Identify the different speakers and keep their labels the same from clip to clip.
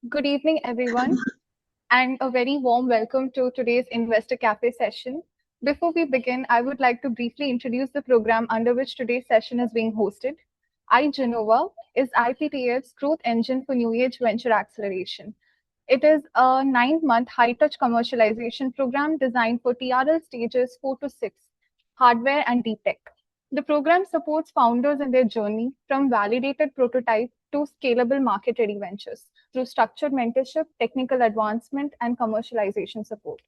Speaker 1: Good evening, everyone, and a very warm welcome to today's Investor Cafe session. Before we begin, I would like to briefly introduce the program under which today's session is being hosted. IGENOVA is IPTF's growth engine for new age venture acceleration. It is a 9-month high-touch commercialization program designed for TRL stages 4 to 6, hardware and deep tech. The program supports founders in their journey from validated prototype to scalable market-ready ventures through structured mentorship, technical advancement, and commercialization support.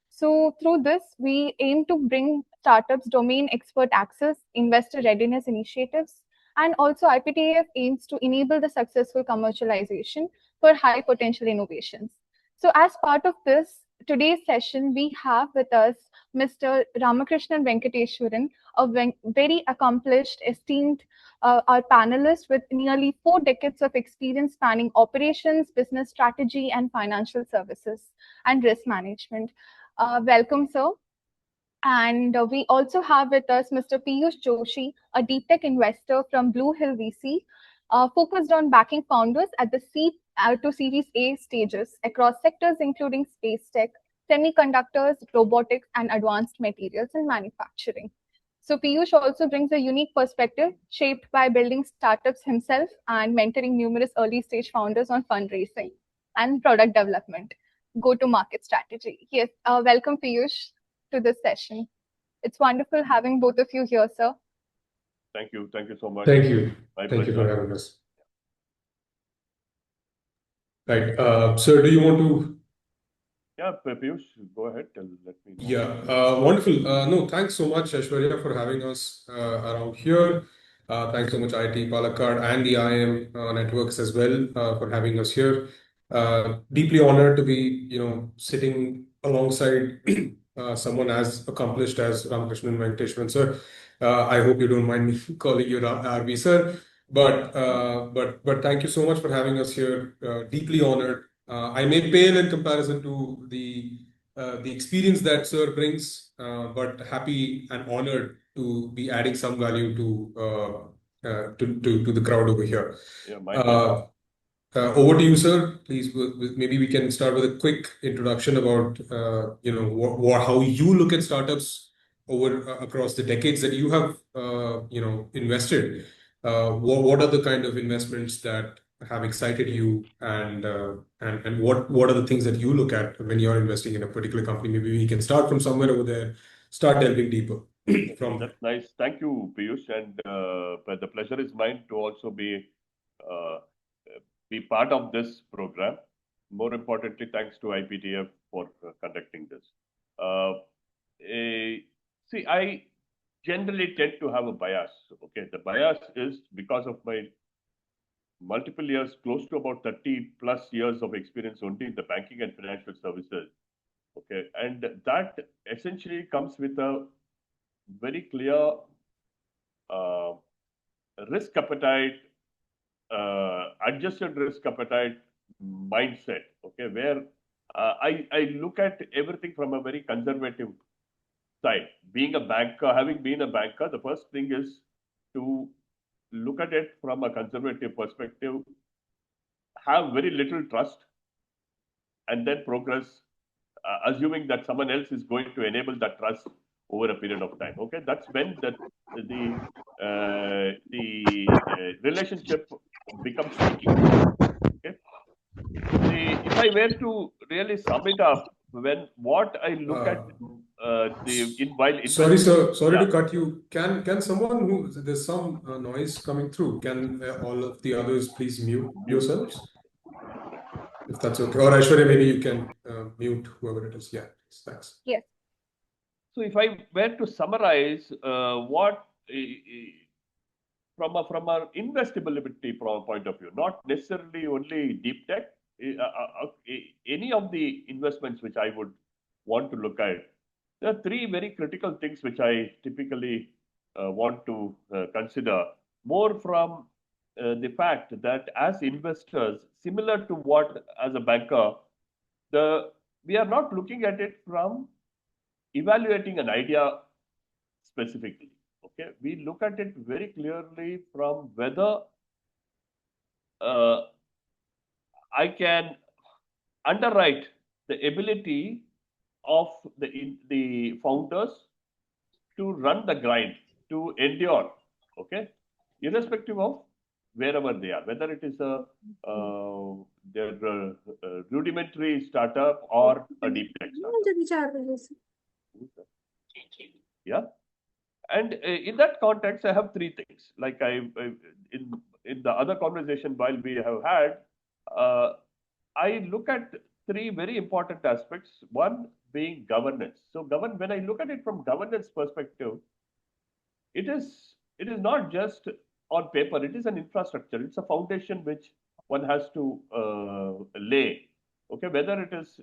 Speaker 1: So through this, we aim to bring startups domain expert access, investor readiness initiatives, and also IPTAF aims to enable the successful commercialization for high potential innovations. So as part of this, today's session, we have with us Mr. Ramakrishnan Venkateshwaran, a very accomplished, esteemed our panelist with nearly 4 decades of experience spanning operations, business strategy, and financial services and risk management. Welcome, sir. And we also have with us Mr. Piyush Joshi, a deep tech investor from Blue Hill VC, focused on backing founders at the seed to Series A stages across sectors including space tech, semiconductors, robotics, and advanced materials and manufacturing. So Piyush also brings a unique perspective shaped by building startups himself and mentoring numerous early stage founders on fundraising and product development, go-to-market strategy. Yes, welcome Piyush to this session. It's wonderful having both of you here, sir.
Speaker 2: Thank you. Thank you so much.
Speaker 3: Thank you.
Speaker 2: My
Speaker 3: Thank you
Speaker 2: pleasure.
Speaker 3: for having us. Right. Sir, do you want to?
Speaker 2: Yeah, Piyush, go ahead and let me know.
Speaker 3: Yeah, wonderful. No, thanks so much, Aishwarya, for having us around here. Thanks so much, IT Palakkad and the IM networks as well for having us here. Deeply honored to be, sitting alongside someone as accomplished as Ramakrishnan Venkateshwaran, sir. I hope you don't mind me calling you RV, sir. But thank you so much for having us here. Deeply honored. I may pale in comparison to the experience that sir brings, but happy and honored to be adding some value to the crowd over here.
Speaker 2: Yeah, my pleasure.
Speaker 3: Over to you, sir. Please, maybe we can start with a quick introduction about how you look at startups over across the decades that you have invested. What are the kind of investments that have excited you, and what are the things that you look at when you're investing in a particular company? Maybe we can start from somewhere over there, start delving deeper from there.
Speaker 2: That's nice. Thank you, Piyush. And but the pleasure is mine to also uh, be part of this program. More importantly, thanks to IPTF for conducting this. Uh, See, I generally tend to have a bias. Okay, the bias is because of my multiple years, close to about 30 plus years of experience only in the banking and financial services. Okay, and that essentially comes with a very clear uh, risk appetite, adjusted risk appetite mindset. Okay, where I look at everything from a very conservative side. Being a banker, having been a banker, the first thing is to look at it from a conservative perspective, have very little trust, and then progress, assuming that someone else is going to enable that trust over a period of time. Okay, that's when the relationship becomes sticky. Okay, if I were to really sum it up, what I look at while
Speaker 3: Sorry,
Speaker 2: investing,
Speaker 3: sir. Sorry
Speaker 2: yeah,
Speaker 3: to cut you. Can someone who there's some noise coming through? Can all of the others please mute
Speaker 2: mute.
Speaker 3: yourselves, if that's okay? Or Aishwarya, maybe you can mute whoever it is. Yeah, please. Thanks.
Speaker 1: Yes.
Speaker 2: So if I were to summarize what from an investability point of view, not necessarily only deep tech, any of the investments which I would want to look at, there are three very critical things which I typically want to consider, more from the fact that as investors, similar to what as a banker, we are not looking at it from evaluating an idea specifically. Okay, we look at it very clearly from whether I can underwrite the ability of the founders to run the grind, to endure, okay, irrespective of wherever they are, whether it is a their rudimentary startup or a deep tech startup. Yeah, and in that context, I have three things. Like in the other conversation while we have had, uh, I look at three very important aspects. One being governance. So when I look at it from governance perspective, it is not just on paper. It is an infrastructure. It's a foundation which one has to lay. Okay, whether it is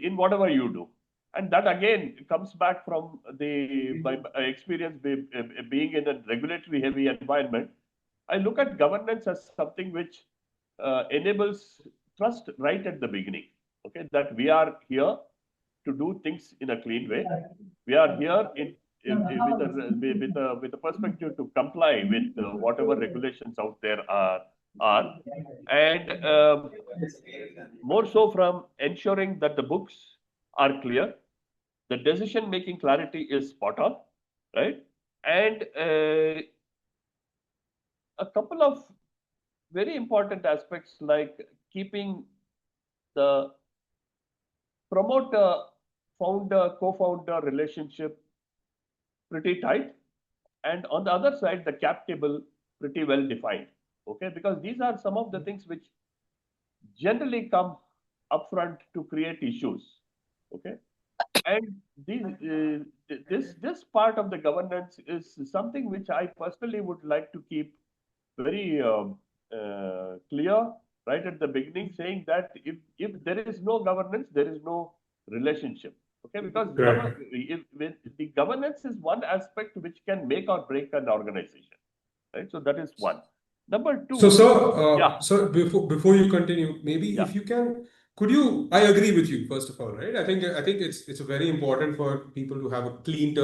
Speaker 2: in whatever you do, and that again comes back from my experience being in a regulatory heavy environment. I look at governance as something which enables trust right at the beginning. Okay, that we are here to do things in a clean way. We are here with a perspective to comply with whatever regulations out there are, and more so from ensuring that the books are clear, the decision making clarity is spot on, right? And a couple of very important aspects like keeping the promoter founder co-founder relationship pretty tight, and on the other side the cap table pretty well defined. Okay, because these are some of the things which generally come upfront to create issues. Okay, and this part of the governance is something which I personally would like to keep very clear right at the beginning, saying that if there is no governance, there is no relationship. Okay, because
Speaker 3: Right.
Speaker 2: the governance is one aspect which can make or break an organization, right? So that is one. Number
Speaker 3: So,
Speaker 2: two,
Speaker 3: sir,
Speaker 2: yeah,
Speaker 3: before you continue, maybe
Speaker 2: yeah,
Speaker 3: if you can, could you? I agree with you, first of all, right? I think it's very important for people to have a clean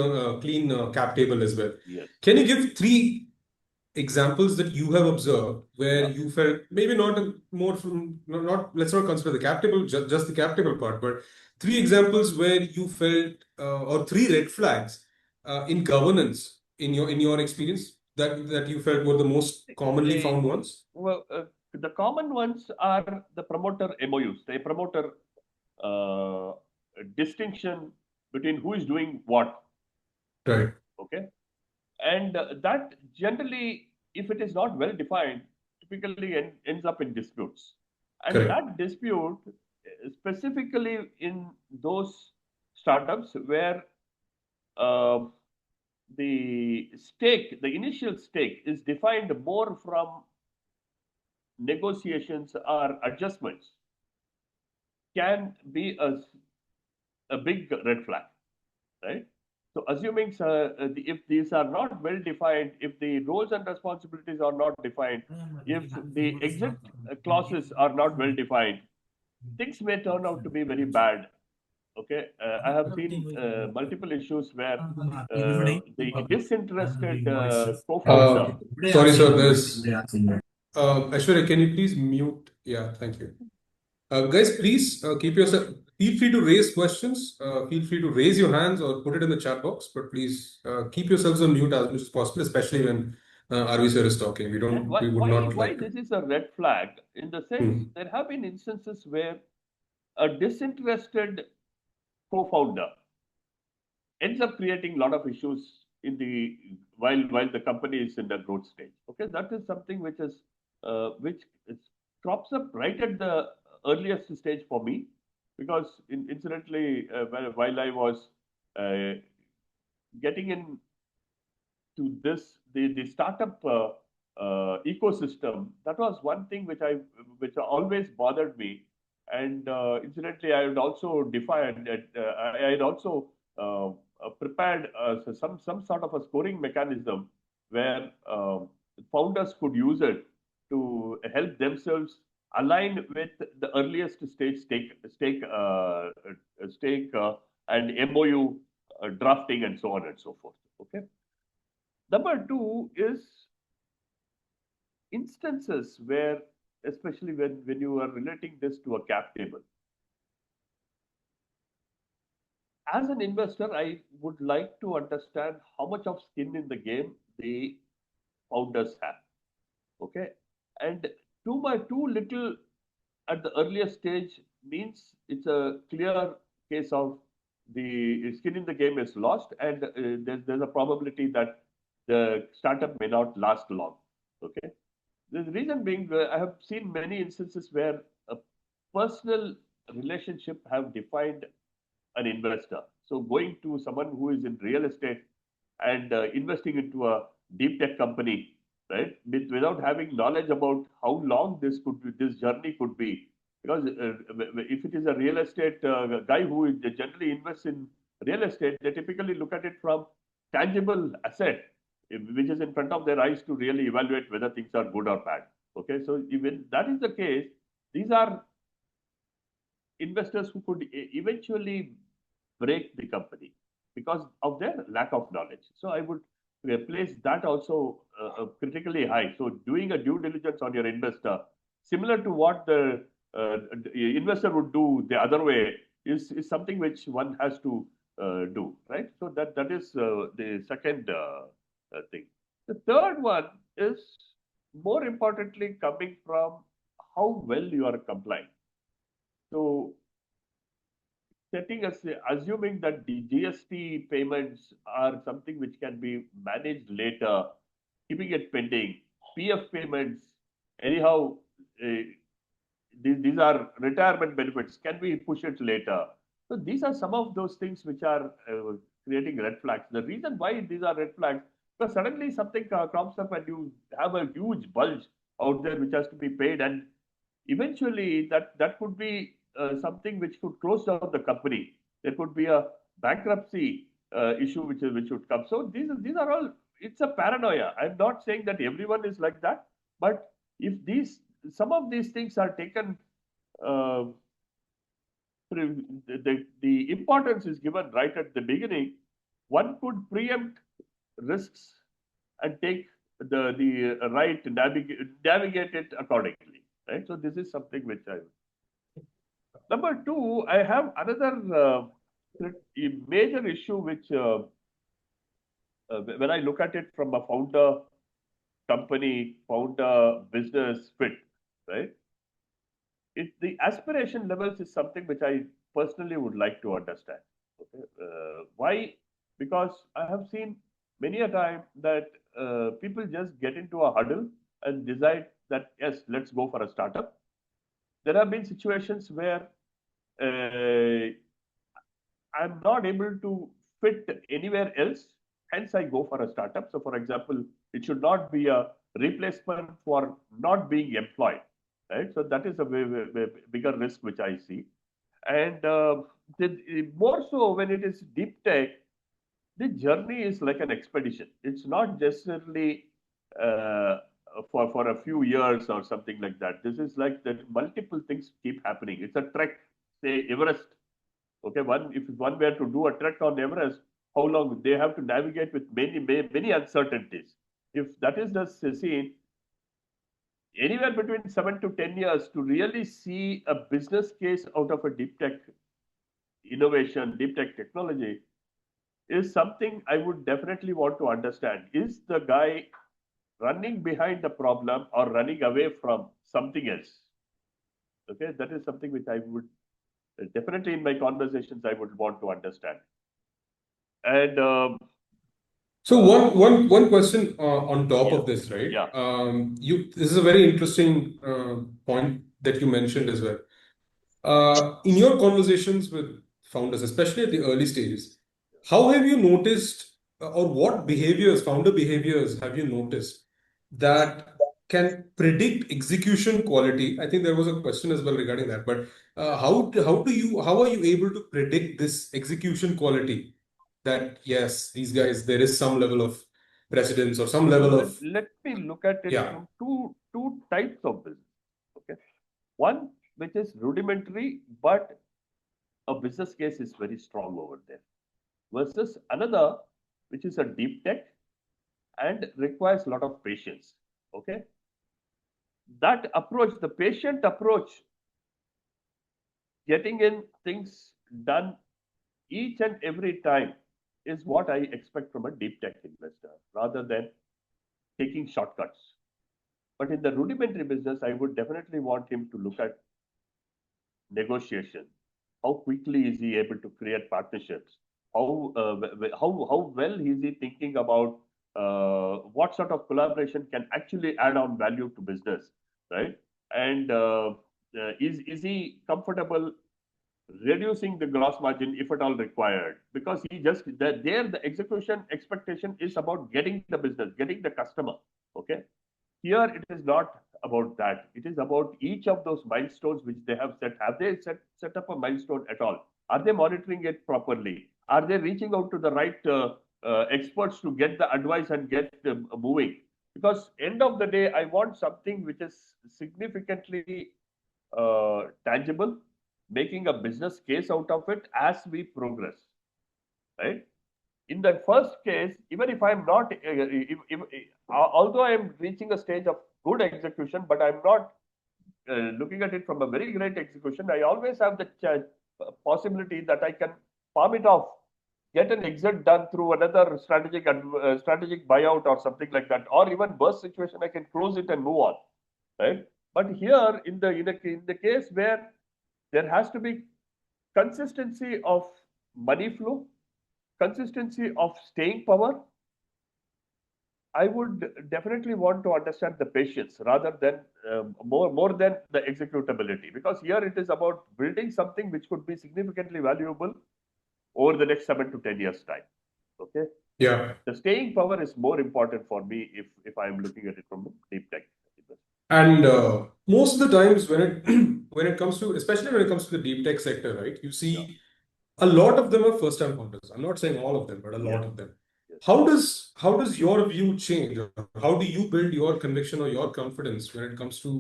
Speaker 3: cap table as well.
Speaker 2: yes.
Speaker 3: Can you give three examples that you have observed where
Speaker 2: Yeah.
Speaker 3: you felt maybe not more from not let's not consider the cap table, just the cap table part, but three examples where you felt or three red flags in governance in your experience that you felt were the most commonly
Speaker 2: Eh,
Speaker 3: found ones.
Speaker 2: well, the common ones are the promoter MOUs, the promoter uh, distinction between who is doing what.
Speaker 3: Right.
Speaker 2: Okay, and that generally, if it is not well defined, typically ends up in disputes. And
Speaker 3: Correct.
Speaker 2: that dispute, specifically in those startups where uh, the initial stake is defined more from negotiations or adjustments, can be a big red flag, right? So, assuming if these are not well defined, if the roles and responsibilities are not defined, if the exit clauses are not well defined, things may turn out to be very bad. Okay, I have seen multiple issues where the disinterested co-founder.
Speaker 3: Uh, Sorry, sir. There's Aishwarya. Can you please mute? Yeah, thank you. Guys, please keep yourself. Feel free to raise questions. Feel free to raise your hands or put it in the chat box. But please keep yourselves on mute as much as possible, especially when Arvi sir is talking. We
Speaker 2: And
Speaker 3: don't.
Speaker 2: why
Speaker 3: We would
Speaker 2: why
Speaker 3: not
Speaker 2: why
Speaker 3: like to.
Speaker 2: this is a red flag? In the sense,
Speaker 3: Hmm.
Speaker 2: there have been instances where a disinterested co-founder ends up creating a lot of issues in the while the company is in the growth stage. Okay, that is something which crops up right at the earliest stage for me, because incidentally, while I was uh, getting in to this the startup ecosystem, that was one thing which always bothered me. And incidentally, I would also define that I had also prepared some sort of a scoring mechanism where founders could use it to help themselves align with the earliest stage stake and MOU drafting and so on and so forth. Okay. Number two is instances where especially when you are relating this to a cap table. As an investor, I would like to understand how much of skin in the game the founders have. Okay, and too little at the earlier stage means it's a clear case of the skin in the game is lost, and there's a probability that the startup may not last long. Okay, the reason being, I have seen many instances where a personal relationship have defined an investor. So going to someone who is in real estate and investing into a deep tech company, right, without having knowledge about how long this journey could be. Because if it is a real estate guy who generally invests in real estate, they typically look at it from tangible asset, which is in front of their eyes to really evaluate whether things are good or bad. Okay, so even that is the case, these are investors who could eventually break the company because of their lack of knowledge. So I would place that also critically high. So doing a due diligence on your investor, similar to what the investor would do the other way, is something which one has to do, right? So that is the second thing. The third one is more importantly coming from how well you are complying. So setting as assuming that the GST payments are something which can be managed later, keeping it pending. PF payments, anyhow, uh, these are retirement benefits. Can we push it later? So these are some of those things which are creating red flags. The reason why these are red flags, because suddenly something crops up and you have a huge bulge out there which has to be paid, and eventually that could be something which could close down the company. There could be a bankruptcy issue which would come. So these are all, it's a paranoia. I'm not saying that everyone is like that, but if these some of these things are taken, uh, the importance is given right at the beginning, one could preempt risks and take the right to navigate it accordingly. Right. So this is something which I. Number two, I have another major issue which when I look at it from a founder company, founder business fit, right? The aspiration levels is something which I personally would like to understand. Okay, why? Because I have seen many a time that people just get into a huddle and decide that yes, let's go for a startup. There have been situations where uh, I'm not able to fit anywhere else. Hence, I go for a startup. So, for example, it should not be a replacement for not being employed, right? So that is a way bigger risk which I see. And more so when it is deep tech, the journey is like an expedition. It's not necessarily uh, for a few years or something like that. This is like that multiple things keep happening. It's a trek, say Everest. Okay, if one were to do a trek on Everest, how long they have to navigate with many uncertainties. If that is the scene, anywhere between 7 to 10 years to really see a business case out of a deep tech innovation, deep tech technology is something I would definitely want to understand. Is the guy running behind the problem or running away from something else? Okay, that is something which I would definitely in my conversations I would want to understand. And
Speaker 3: So one question on top
Speaker 2: yeah,
Speaker 3: of this, right?
Speaker 2: yeah.
Speaker 3: This is a very interesting point that you mentioned as well. In your conversations with founders, especially at the early stages, how have you noticed, or what behaviors, founder behaviors, have you noticed that can predict execution quality? I think there was a question as well regarding that. But how are you able to predict this execution quality? That yes, these guys, there is some level of precedence or some
Speaker 2: So
Speaker 3: level
Speaker 2: let,
Speaker 3: of
Speaker 2: let me look at it
Speaker 3: yeah.
Speaker 2: from two types of business. Okay, one which is rudimentary, but a business case is very strong over there, versus another which is a deep tech and requires a lot of patience. Okay, that approach, the patient approach, getting in things done each and every time is what I expect from a deep tech investor rather than taking shortcuts. But in the rudimentary business, I would definitely want him to look at negotiation. How quickly is he able to create partnerships? How well is he thinking about what sort of collaboration can actually add on value to business, right? And is he comfortable reducing the gross margin if at all required? Because he just there the execution expectation is about getting the business, getting the customer. Okay, here it is not about that. It is about each of those milestones which they have set. Have they set up a milestone at all? Are they monitoring it properly? Are they reaching out to the right experts to get the advice and get moving? Because end of the day, I want something which is significantly tangible, making a business case out of it as we progress, right? In the first case, even if I'm not, although I'm reaching a stage of good execution, but I'm not looking at it from a very great execution, I always have the possibility that I can farm it off, get an exit done through another strategic buyout or something like that, or even worst situation, I can close it and move on, right? But here, in the case where there has to be consistency of money flow, consistency of staying power, I would definitely want to understand the patience rather than more than the executability, because here it is about building something which could be significantly valuable over the next 7 to 10 years time. Okay,
Speaker 3: Yeah.
Speaker 2: the staying power is more important for me if I am looking at it from a deep tech.
Speaker 3: And most of the times when it when it comes to, especially when it comes to the deep tech sector, right, you
Speaker 2: Yeah.
Speaker 3: see a lot of them are first time founders. I'm not saying all of them, but a lot
Speaker 2: Yes.
Speaker 3: of them.
Speaker 2: Yes.
Speaker 3: How does your view change? Or how do you build your conviction or your confidence when it comes to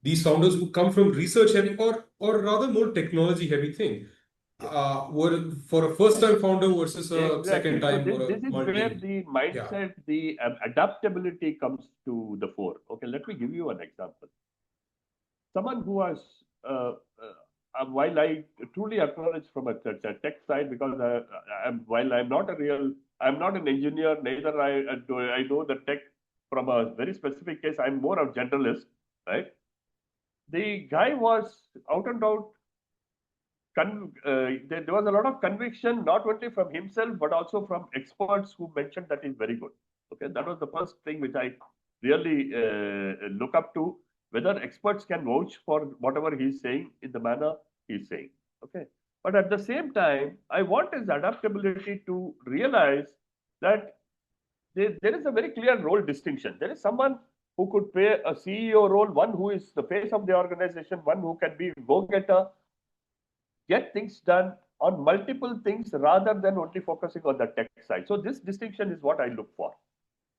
Speaker 3: these founders who come from research heavy or rather more technology heavy thing?
Speaker 2: Yes.
Speaker 3: For a first time founder versus a second
Speaker 2: Exactly. So
Speaker 3: time or a
Speaker 2: this is where
Speaker 3: multi.
Speaker 2: the
Speaker 3: Yeah.
Speaker 2: mindset, the adaptability comes to the fore. Okay, let me give you an example. Someone who has, while I truly acknowledge from a tech side, because while I'm not an engineer, neither I know the tech from a very specific case. I'm more of generalist, right? The guy was out and out. There was a lot of conviction, not only from himself, but also from experts who mentioned that he's very good. Okay, that was the first thing which I really look up to, whether experts can vouch for whatever he's saying in the manner he's saying. Okay, but at the same time, I want his adaptability to realize that there is a very clear role distinction. There is someone who could play a CEO role, one who is the face of the organization, one who can be go-getter, get things done on multiple things rather than only focusing on the tech side. So this distinction is what I look for,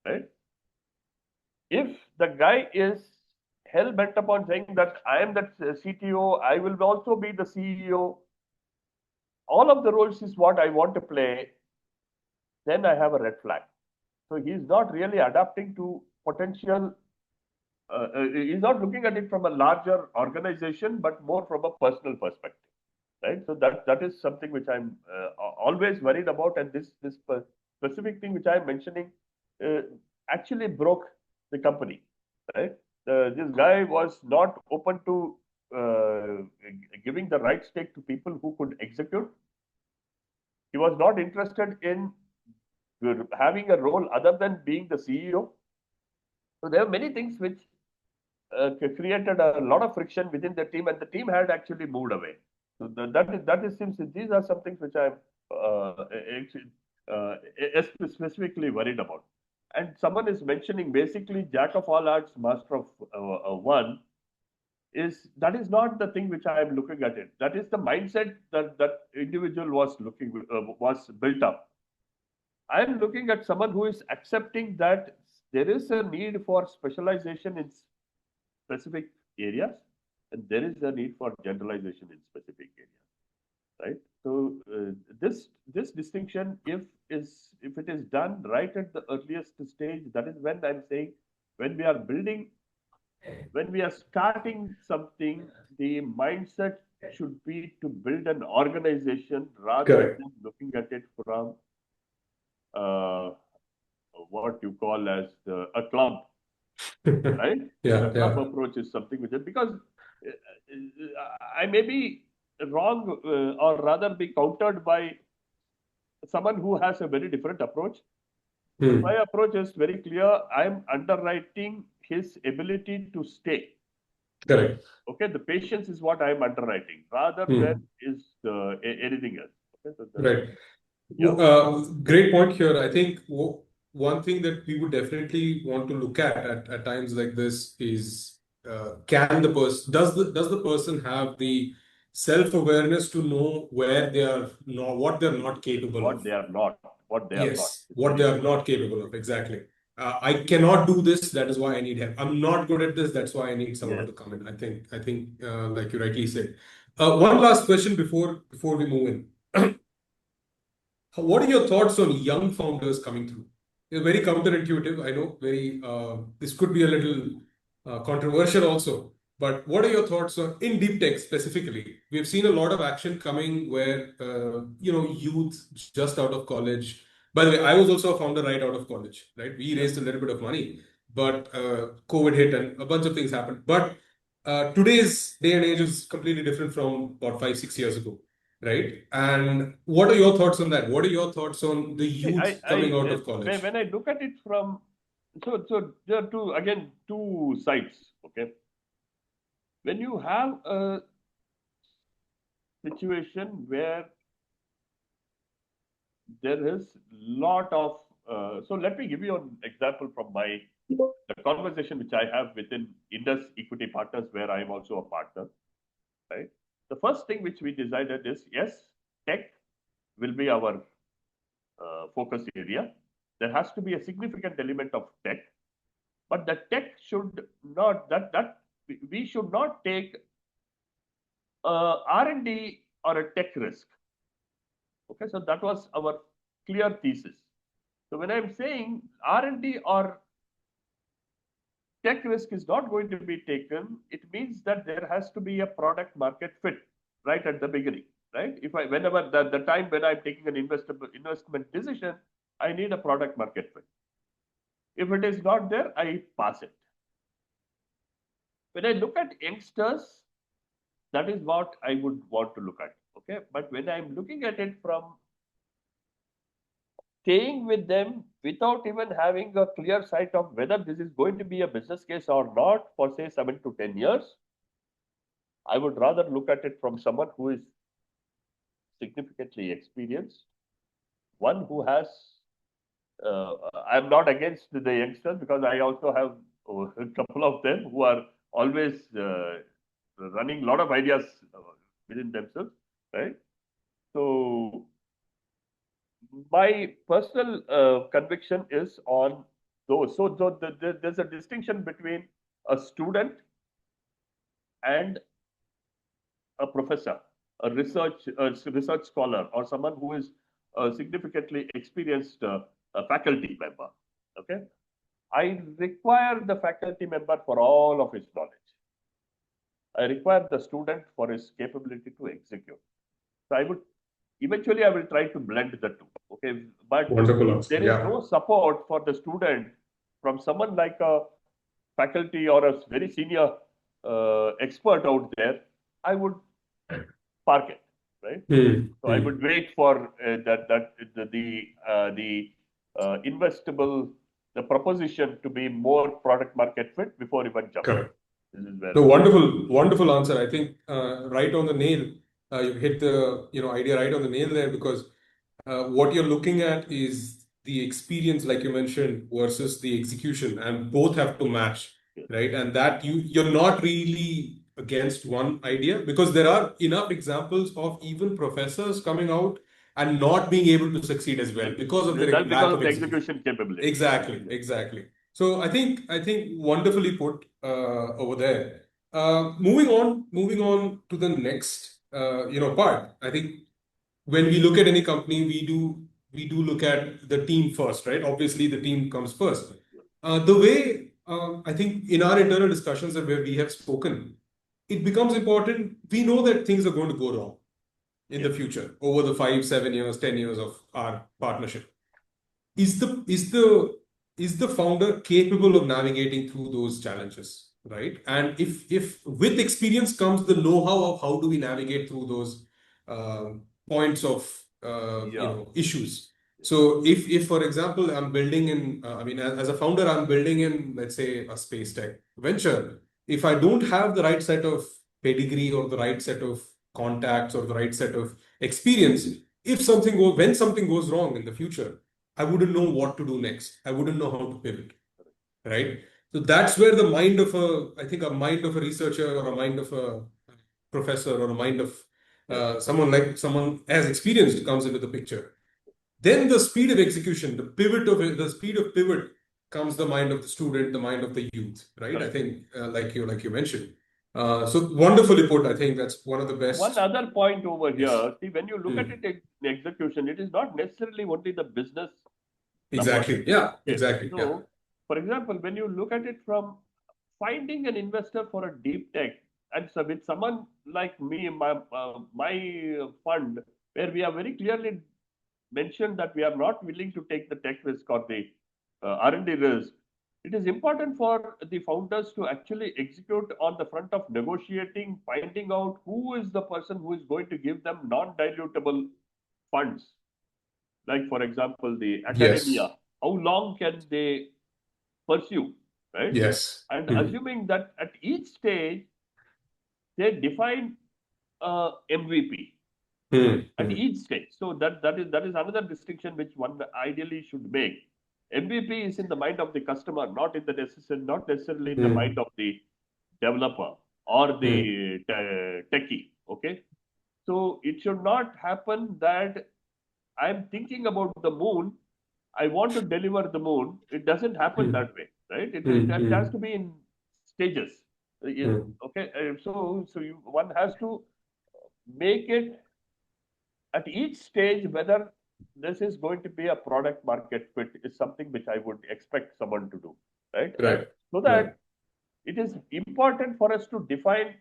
Speaker 2: right? If the guy is hell bent upon saying that I am the CTO, I will also be the CEO, all of the roles is what I want to play, then I have a red flag. So he's not really adapting to potential. He's not looking at it from a larger organization, but more from a personal perspective, right? So that is something which I'm always worried about, and this specific thing which I'm mentioning uh, actually broke the company, right? This guy was not open to giving the right stake to people who could execute. He was not interested in having a role other than being the CEO. So there are many things which created a lot of friction within the team, and the team had actually moved away. So that is seems these are some things which I'm actually, specifically worried about. And someone is mentioning basically jack of all arts, master of one. Is not the thing which I am looking at it. That is the mindset that individual was built up. I am looking at someone who is accepting that there is a need for specialization in specific areas, and there is a need for generalization in specific areas, right? So this distinction, if it is done right at the earliest stage, that is when I'm saying when we are building when we are starting something, the mindset should be to build an organization rather
Speaker 3: Correct.
Speaker 2: than looking at it from uh, what you call as a club, right? The
Speaker 3: Yeah,
Speaker 2: club
Speaker 3: yeah.
Speaker 2: approach is something which is because I may be wrong or rather be countered by someone who has a very different approach. My
Speaker 3: Hmm.
Speaker 2: approach is very clear. I'm underwriting his ability to stay.
Speaker 3: Correct.
Speaker 2: Okay, the patience is what I'm underwriting rather than
Speaker 3: Hmm.
Speaker 2: is anything else. Okay, so
Speaker 3: Right.
Speaker 2: yeah,
Speaker 3: Great point here. I think one thing that we would definitely want to look at times like this is can the person does the person have the self-awareness to know where they are not what they're not capable
Speaker 2: what
Speaker 3: of?
Speaker 2: they are not, what they are not.
Speaker 3: Yes,
Speaker 2: It's
Speaker 3: what
Speaker 2: very
Speaker 3: they are
Speaker 2: important.
Speaker 3: not capable of. Exactly. I cannot do this. That is why I need help. I'm not good at this. That's why I need someone
Speaker 2: Yes.
Speaker 3: to come in. I think, like you rightly said. One last question before we move in. What are your thoughts on young founders coming through? They're very counterintuitive. I know very. This could be a little controversial also. But what are your thoughts on in deep tech specifically? We've seen a lot of action coming where youth just out of college. By the way, I was also a founder right out of college. Right, we
Speaker 2: Yeah.
Speaker 3: raised a little bit of money, but COVID hit and a bunch of things happened. But today's day and age is completely different from about 5 6 years ago, right? And what are your thoughts on that? What are your thoughts on the youth coming out of college?
Speaker 2: When I look at it from, so there are two sides. Okay, when you have a situation where there is lot of, so let me give you an example from the conversation which I have within Indus Equity Partners, where I am also a partner. Right. The first thing which we decided is yes, tech will be our focus area. There has to be a significant element of tech, but the tech should not that we should not take R&D or a tech risk. Okay, so that was our clear thesis. So when I'm saying R&D or tech risk is not going to be taken, it means that there has to be a product market fit right at the beginning, right? If I whenever the time when I'm taking an investment decision, I need a product market fit. If it is not there, I pass it. When I look at youngsters, that is what I would want to look at. Okay, but when I'm looking at it from staying with them without even having a clear sight of whether this is going to be a business case or not for say 7 to 10 years, I would rather look at it from someone who is significantly experienced, one who has. I'm not against the youngsters because I also have a couple of them who are always running a lot of ideas within themselves, right? So my personal conviction is on those. There's a distinction between a student and a professor, a research scholar, or someone who is a significantly experienced faculty member. Okay, I require the faculty member for all of his knowledge. I require the student for his capability to execute. So I would eventually I will try to blend the two. Okay, but
Speaker 3: Wonderful
Speaker 2: if
Speaker 3: answer.
Speaker 2: there is
Speaker 3: Yeah.
Speaker 2: no support for the student from someone like a faculty or a very senior expert out there, I would park it, right?
Speaker 3: Hmm.
Speaker 2: So I
Speaker 3: Hmm.
Speaker 2: would wait for the investable the proposition to be more product market fit before even jumping.
Speaker 3: Correct.
Speaker 2: This is where
Speaker 3: No, wonderful answer. I think right on the nail. You hit the idea right on the nail there because what you're looking at is the experience, like you mentioned, versus the execution, and both have to match,
Speaker 2: yes.
Speaker 3: right? And that you're not really against one idea because there are enough examples of even professors coming out and not being able to succeed as well because of their
Speaker 2: That's
Speaker 3: lack
Speaker 2: because of
Speaker 3: of
Speaker 2: the
Speaker 3: execution.
Speaker 2: execution capability.
Speaker 3: Exactly,
Speaker 2: Yes.
Speaker 3: exactly. So I think wonderfully put over there. Moving on to the next part. I think when we look at any company, we do look at the team first, right? Obviously, the team comes first. The way I think in our internal discussions and where we have spoken, it becomes important. We know that things are going to go wrong in the future over the 5, 7 years, 10 years of our partnership. Is the founder capable of navigating through those challenges, right? And if with experience comes the know-how of how do we navigate through those uh, points of issues. So if for example I'm building in I mean as a founder I'm building in, let's say, a space tech venture. If I don't have the right set of pedigree or the right set of contacts or the right set of experience, if something goes when something goes wrong in the future, I wouldn't know what to do next. I wouldn't know how to pivot, right? So that's where the mind of a mind of a researcher or a mind of a professor or a mind of someone as experienced comes into the picture. Then the speed of execution, the speed of pivot comes the mind of the student, the mind of the youth, right? I think, like you mentioned. So wonderfully put. I think that's one of the best.
Speaker 2: One other point over
Speaker 3: Yes.
Speaker 2: here, see, when you look at it in execution, it is not necessarily only the business
Speaker 3: Exactly.
Speaker 2: numbers.
Speaker 3: Yeah. Exactly.
Speaker 2: So,
Speaker 3: Yeah.
Speaker 2: for example, when you look at it from finding an investor for a deep tech, and so with someone like me, my fund, where we are very clearly mentioned that we are not willing to take the tech risk or the R&D risk, it is important for the founders to actually execute on the front of negotiating, finding out who is the person who is going to give them non-dilutable funds. Like, for example, the academia,
Speaker 3: Yes.
Speaker 2: how long can they pursue, right?
Speaker 3: Yes.
Speaker 2: And assuming that at each stage, they define MVP at each stage. So that is another distinction which one ideally should make. MVP is in the mind of the customer, not necessarily in the mind of the developer or the techie. Okay, so it should not happen that I'm thinking about the moon. I want to deliver the moon. It doesn't happen that way, right? It has to be in stages. Okay, one has to make it at each stage whether this is going to be a product market fit is something which I would expect someone to do, right? And
Speaker 3: Right.
Speaker 2: so that it is important for us to define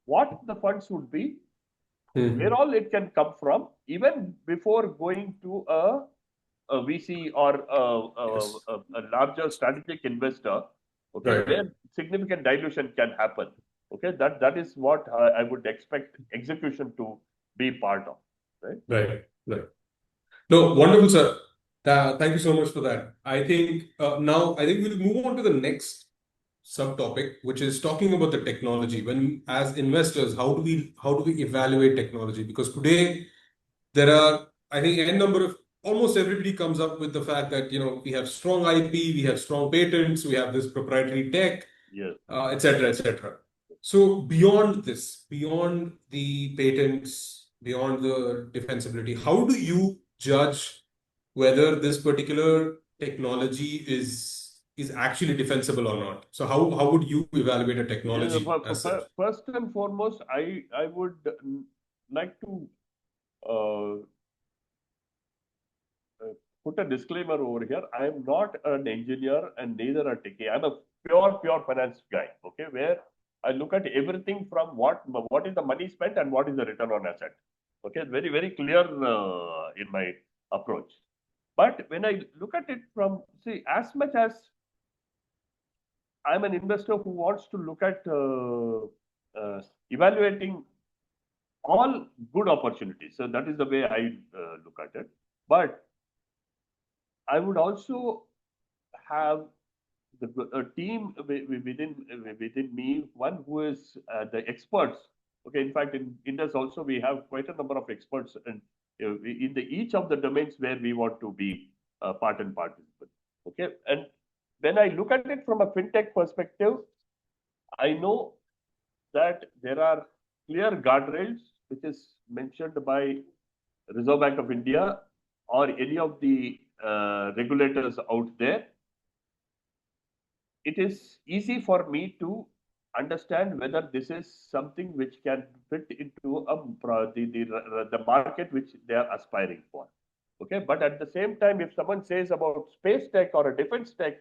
Speaker 2: what the funds would be, where all it can come from, even before going to a VC or a larger strategic investor, okay,
Speaker 3: Right.
Speaker 2: where significant dilution can happen. Okay, that is what I would expect execution to be part of, right?
Speaker 3: Right. Right. No, wonderful, sir. Thank you so much for that. I think now I think we'll move on to the next subtopic, which is talking about the technology. When as investors, how do we evaluate technology? Because today there are, I think, n number of almost everybody comes up with the fact that we have strong IP, we have strong patents, we have this proprietary tech,
Speaker 2: Yes.
Speaker 3: etc., etc. So beyond this, beyond the patents, beyond the defensibility, how do you judge whether this particular technology is actually defensible or not? So how would you evaluate a
Speaker 2: Yeah,
Speaker 3: technology as such?
Speaker 2: first and foremost, I would like to uh, put a disclaimer over here. I am not an engineer and neither a techie. I'm a pure finance guy. Okay, where I look at everything from what is the money spent and what is the return on asset. Okay, very clear in my approach. But when I look at it from, see, as much as I'm an investor who wants to look at evaluating all good opportunities. So that is the way I look at it. But I would also have a team within me, one who is the experts. Okay, in fact, in Indus also we have quite a number of experts in the each of the domains where we want to be part and participant. Okay, and when I look at it from a fintech perspective, I know that there are clear guardrails which is mentioned by Reserve Bank of India or any of the regulators out there. It is easy for me to understand whether this is something which can fit into the market which they are aspiring for. Okay, but at the same time, if someone says about space tech or a defense tech,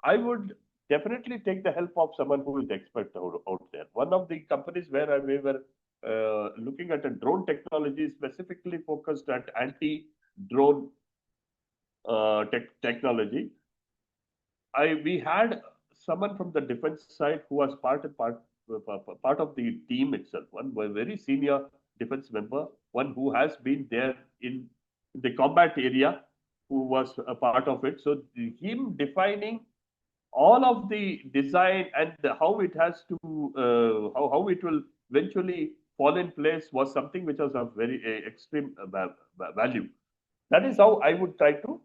Speaker 2: I would definitely take the help of someone who is expert out there. One of the companies where we were looking at a drone technology specifically focused at anti-drone technology. We had someone from the defense side who was part of the team itself. One very senior defense member, one who has been there in the combat area, who was a part of it. So him defining all of the design and how it has to how it will eventually fall in place was something which was of very extreme value. That is how I would try to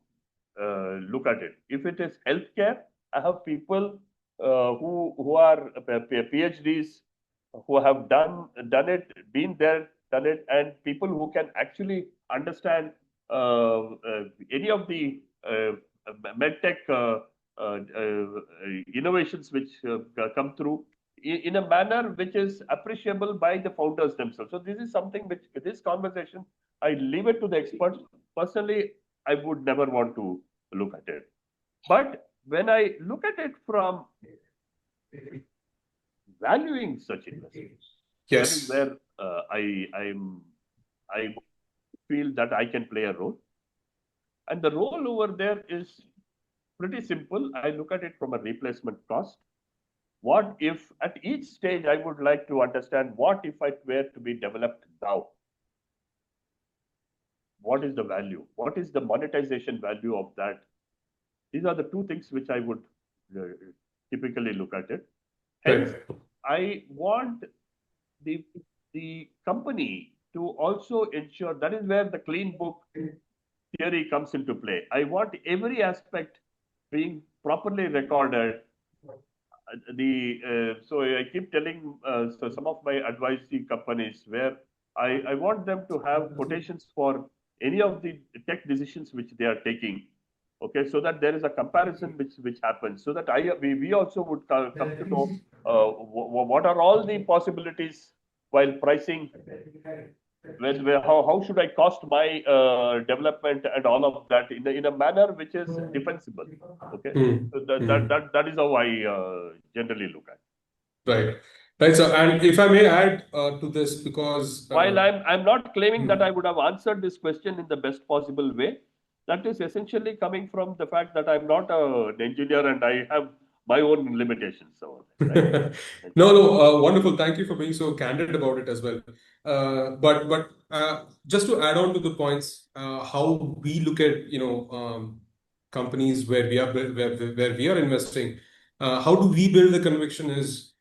Speaker 2: look at it. If it is healthcare, I have people who are PhDs who have done it, been there, done it, and people who can actually understand any of the medtech innovations which come through in a manner which is appreciable by the founders themselves. So this is something which this conversation I leave it to the experts. Personally, I would never want to look at it. But when I look at it from valuing such investments, that is
Speaker 3: Yes.
Speaker 2: where I feel that I can play a role. And the role over there is pretty simple. I look at it from a replacement cost. What if at each stage I would like to understand what if it were to be developed now? What is the value? What is the monetization value of that? These are the two things which I would uh, typically look at it. Hence,
Speaker 3: Right.
Speaker 2: I want the company to also ensure that is where the clean book theory comes into play. I want every aspect being properly recorded. So I keep telling so some of my advisory companies where I want them to have quotations for any of the tech decisions which they are taking. Okay, so that there is a comparison which happens, so that we also would come to know what are all the possibilities while pricing, where how should I cost my development and all of that in a manner which is defensible. Okay,
Speaker 3: Hmm.
Speaker 2: so
Speaker 3: Hmm.
Speaker 2: that is how I generally look at.
Speaker 3: Right. Right. So, and if I may add to this, because
Speaker 2: While I'm not claiming that I
Speaker 3: hmm.
Speaker 2: would have answered this question in the best possible way, that is essentially coming from the fact that I'm not an engineer and I have my own limitations over there, right?
Speaker 3: No, no, wonderful. Thank you for being so candid about it as well. But just to add on to the points, how we look at companies where where we are investing, how do we build the conviction is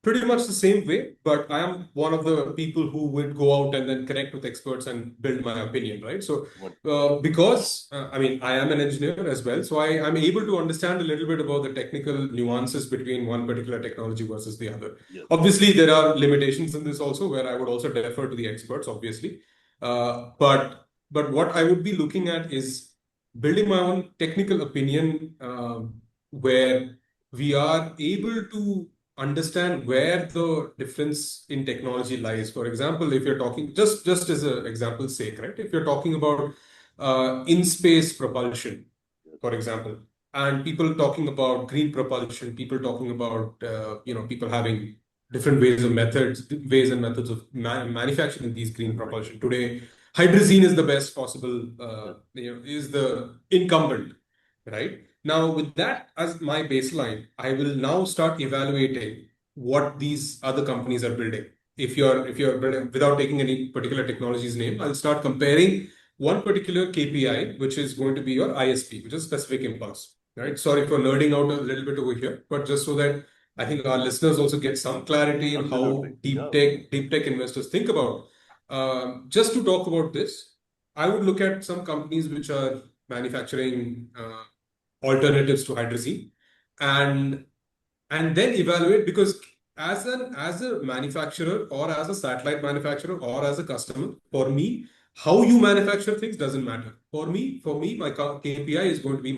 Speaker 3: pretty much the same way, but I am one of the people who would go out and then connect with experts and build my opinion, right? So,
Speaker 2: What?
Speaker 3: because I mean, I am an engineer as well, so I'm able to understand a little bit about the technical nuances between one particular technology versus the other.
Speaker 2: Yes.
Speaker 3: Obviously, there are limitations in this also, where I would also defer to the experts, obviously. But what I would be looking at is building my own technical opinion, where we are able to understand where the difference in technology lies. For example, if you're talking just as an example's sake, right? If you're talking about in-space propulsion,
Speaker 2: Yes.
Speaker 3: for example, and people talking about green propulsion, people talking about people having different ways and methods of manufacturing these green
Speaker 2: Right.
Speaker 3: propulsion. Today, hydrazine is the best possible,
Speaker 2: Yes.
Speaker 3: is the incumbent, right? Now, with that as my baseline, I will now start evaluating what these other companies are building. If you're building without taking any particular technology's name, I'll start comparing one particular KPI, which is going to be your ISP, which is specific impulse.
Speaker 2: Yes.
Speaker 3: Right. Sorry for nerding out a little bit over here, but just so that I think our listeners also get some clarity in
Speaker 2: Absolutely.
Speaker 3: how
Speaker 2: Yeah.
Speaker 3: deep tech investors think about. Just to talk about this, I would look at some companies which are manufacturing alternatives to hydrazine, and then evaluate, because as a manufacturer or as a satellite manufacturer or as a customer, for me, how you manufacture things doesn't matter. For me, my KPI is going to be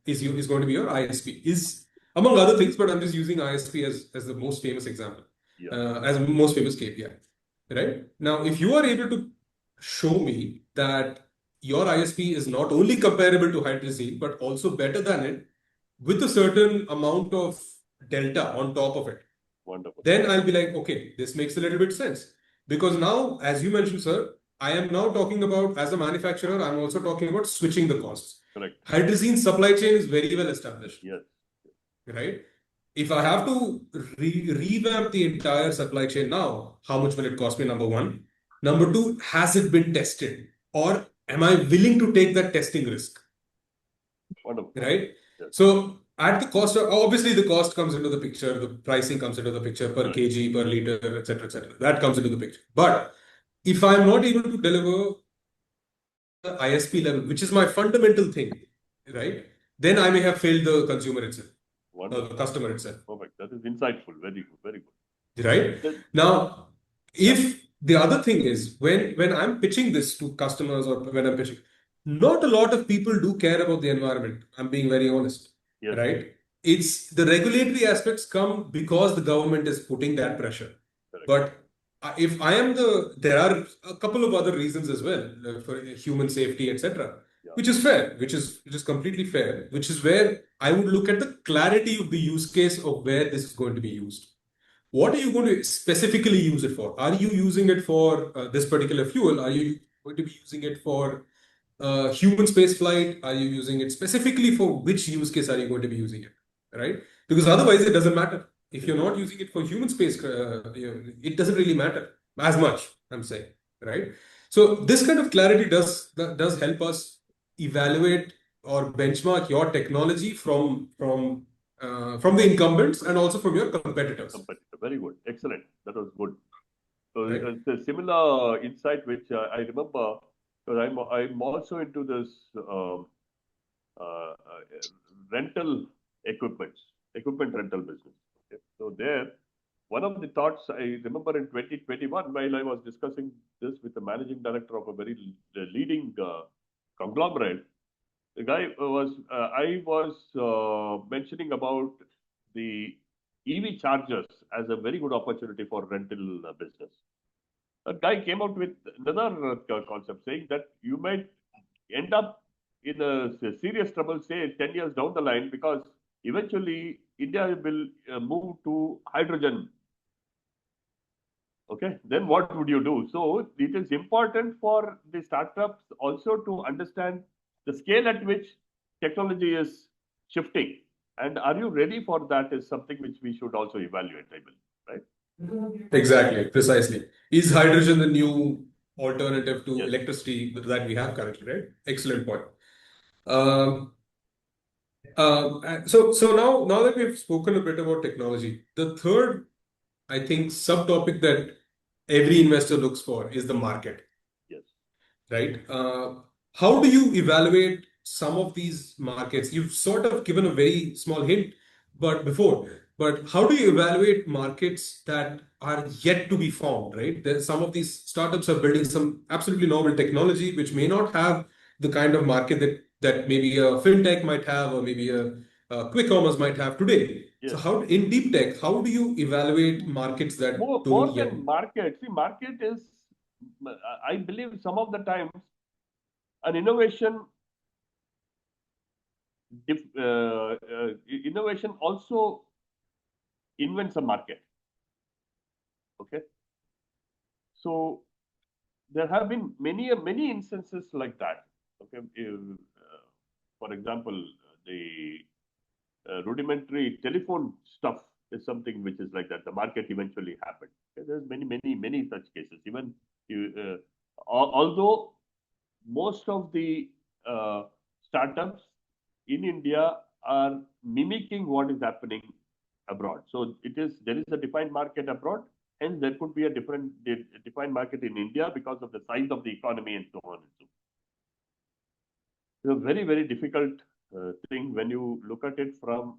Speaker 3: is going to be your ISP, is among other things, but I'm just using ISP as the most famous example,
Speaker 2: Yeah.
Speaker 3: as the most famous KPI. Right now, if you are able to show me that your ISP is not only comparable to hydrazine but also better than it, with a certain amount of delta on top of it,
Speaker 2: Wonderful.
Speaker 3: then I'll be like, okay, this makes a little bit sense. Because now, as you mentioned, sir, I am now talking about, as a manufacturer, I'm also talking about switching the costs.
Speaker 2: Correct.
Speaker 3: Hydrazine supply chain is very well established,
Speaker 2: Yes.
Speaker 3: right? If I have to revamp the entire supply chain now, how much will it cost me? Number one. Number two, has it been tested? Or am I willing to take that testing risk?
Speaker 2: Wonderful.
Speaker 3: Right?
Speaker 2: Yes.
Speaker 3: So at the cost of, obviously the cost comes into the picture, the pricing comes into the picture per
Speaker 2: Right.
Speaker 3: kg, per liter, etc., etc. That comes into the picture. But if I'm not able to deliver the ISP level, which is my fundamental thing, right? Then I may have failed the consumer itself,
Speaker 2: Wonderful.
Speaker 3: the customer itself.
Speaker 2: Perfect. That is insightful. Very good. Very good.
Speaker 3: Right?
Speaker 2: Then,
Speaker 3: Now, if the other thing is when I'm pitching this to customers or when I'm pitching, not a lot of people do care about the environment. I'm being very honest.
Speaker 2: yes.
Speaker 3: Right? It's the regulatory aspects come because the government is putting that pressure.
Speaker 2: Correct.
Speaker 3: But if I am there are a couple of other reasons as well for human safety, etc.,
Speaker 2: Yeah.
Speaker 3: which is fair, which is completely fair, which is where I would look at the clarity of the use case of where this is going to be used. What are you going to specifically use it for? Are you using it for this particular fuel? Are you going to be using it for human space flight? Are you using it specifically for which use case are you going to be using it? Right? Because otherwise it doesn't matter. If you're not using it for human space, it doesn't really matter as much, I'm saying. Right? So this kind of clarity does help us evaluate or benchmark your technology from the incumbents and also from your competitors.
Speaker 2: Competitor. Very good. Excellent. That was good. So
Speaker 3: Right.
Speaker 2: it's a similar insight which I remember because I'm also into this rental equipment rental business. Okay. So there, one of the thoughts I remember in 2021 while I was discussing this with the managing director of a very leading conglomerate, the guy was I was mentioning about the EV chargers as a very good opportunity for rental business. A guy came out with another concept saying that you might end up in a serious trouble, say 10 years down the line, because eventually India will move to hydrogen. Okay, then what would you do? So it is important for the startups also to understand the scale at which technology is shifting. And are you ready for that is something which we should also evaluate, I believe, right?
Speaker 3: Exactly, precisely. Is hydrogen the new alternative to
Speaker 2: Yes.
Speaker 3: electricity that we have currently, right? Excellent point. So now that we've spoken a bit about technology, the third, I think, subtopic that every investor looks for is the market.
Speaker 2: Yes.
Speaker 3: Right? How do you evaluate some of these markets? You've sort of given a very small hint, but how do you evaluate markets that are yet to be formed, right? Some of these startups are building some absolutely novel technology, which may not have the kind of market that maybe a fintech might have, or maybe a quick commerce might have today.
Speaker 2: Yes.
Speaker 3: So how in deep tech, how do you evaluate markets that
Speaker 2: More
Speaker 3: don't yet?
Speaker 2: than market, see, market is, I believe some of the times, an innovation also invents a market. Okay, so there have been many instances like that. Okay, for example, the rudimentary telephone stuff is something which is like that. The market eventually happened. Okay, there's many such cases. Even although most of the startups in India are mimicking what is happening abroad. So there is a defined market abroad, and there could be a defined market in India because of the size of the economy and so on and so forth. It's a very difficult thing when you look at it from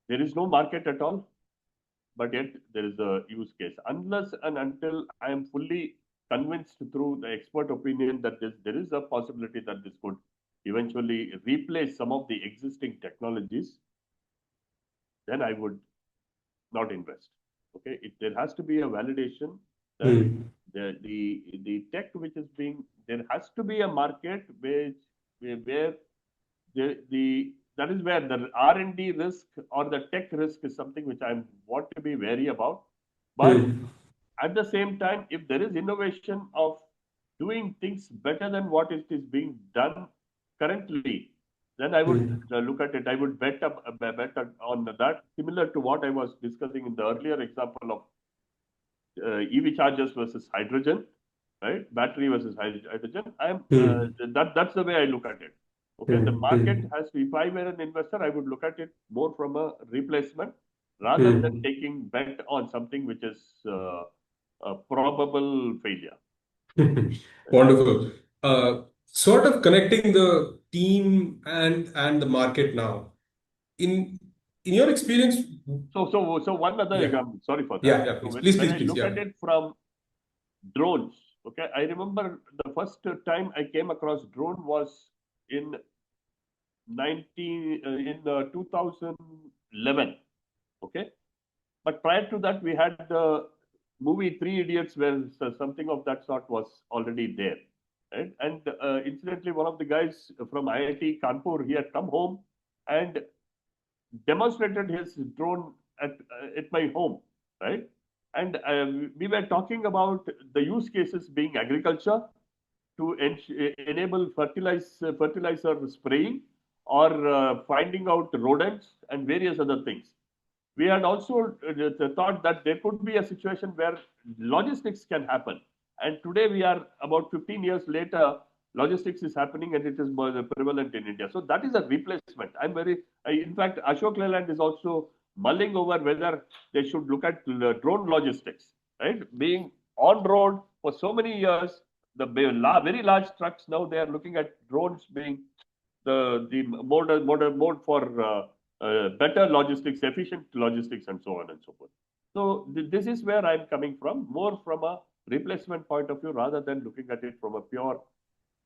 Speaker 2: there is no market at all, but yet there is a use case. Unless and until I am fully convinced through the expert opinion that there is a possibility that this could eventually replace some of the existing technologies, then I would not invest. Okay, there has to be a validation that the tech which is being there has to be a market where the that is where the R&D risk or the tech risk is something which I want to be wary about. But at the same time, if there is innovation of doing things better than what it is being done currently, then I would look at it. I would bet on that, similar to what I was discussing in the earlier example of EV chargers versus hydrogen, right? Battery versus hydrogen. That's the way I look at it. Okay, the market has. If I were an investor, I would look at it more from a replacement rather than taking bet on something which is a probable failure.
Speaker 3: Wonderful. Sort of connecting the team and the market now. In your experience,
Speaker 2: So one other
Speaker 3: yeah,
Speaker 2: example. Sorry for that.
Speaker 3: yeah,
Speaker 2: So
Speaker 3: please,
Speaker 2: when,
Speaker 3: please,
Speaker 2: when
Speaker 3: please,
Speaker 2: I
Speaker 3: please,
Speaker 2: look
Speaker 3: yeah.
Speaker 2: at it from drones, okay, I remember the first time I came across drone was in 2011. Okay, but prior to that, we had the movie Three Idiots, where something of that sort was already there. Right? And incidentally, one of the guys from IIT Kanpur, he had come home and demonstrated his drone at my home, right? And we were talking about the use cases being agriculture to enable fertilizer spraying or finding out rodents and various other things. We had also thought that there could be a situation where logistics can happen. And today we are about 15 years later, logistics is happening and it is more prevalent in India. So that is a replacement. In fact, Ashok Leyland is also mulling over whether they should look at drone logistics, right? Being on road for so many years, the very large trucks now they are looking at drones being the mode for better logistics, efficient logistics, and so on and so forth. So this is where I'm coming from, more from a replacement point of view rather than looking at it from a pure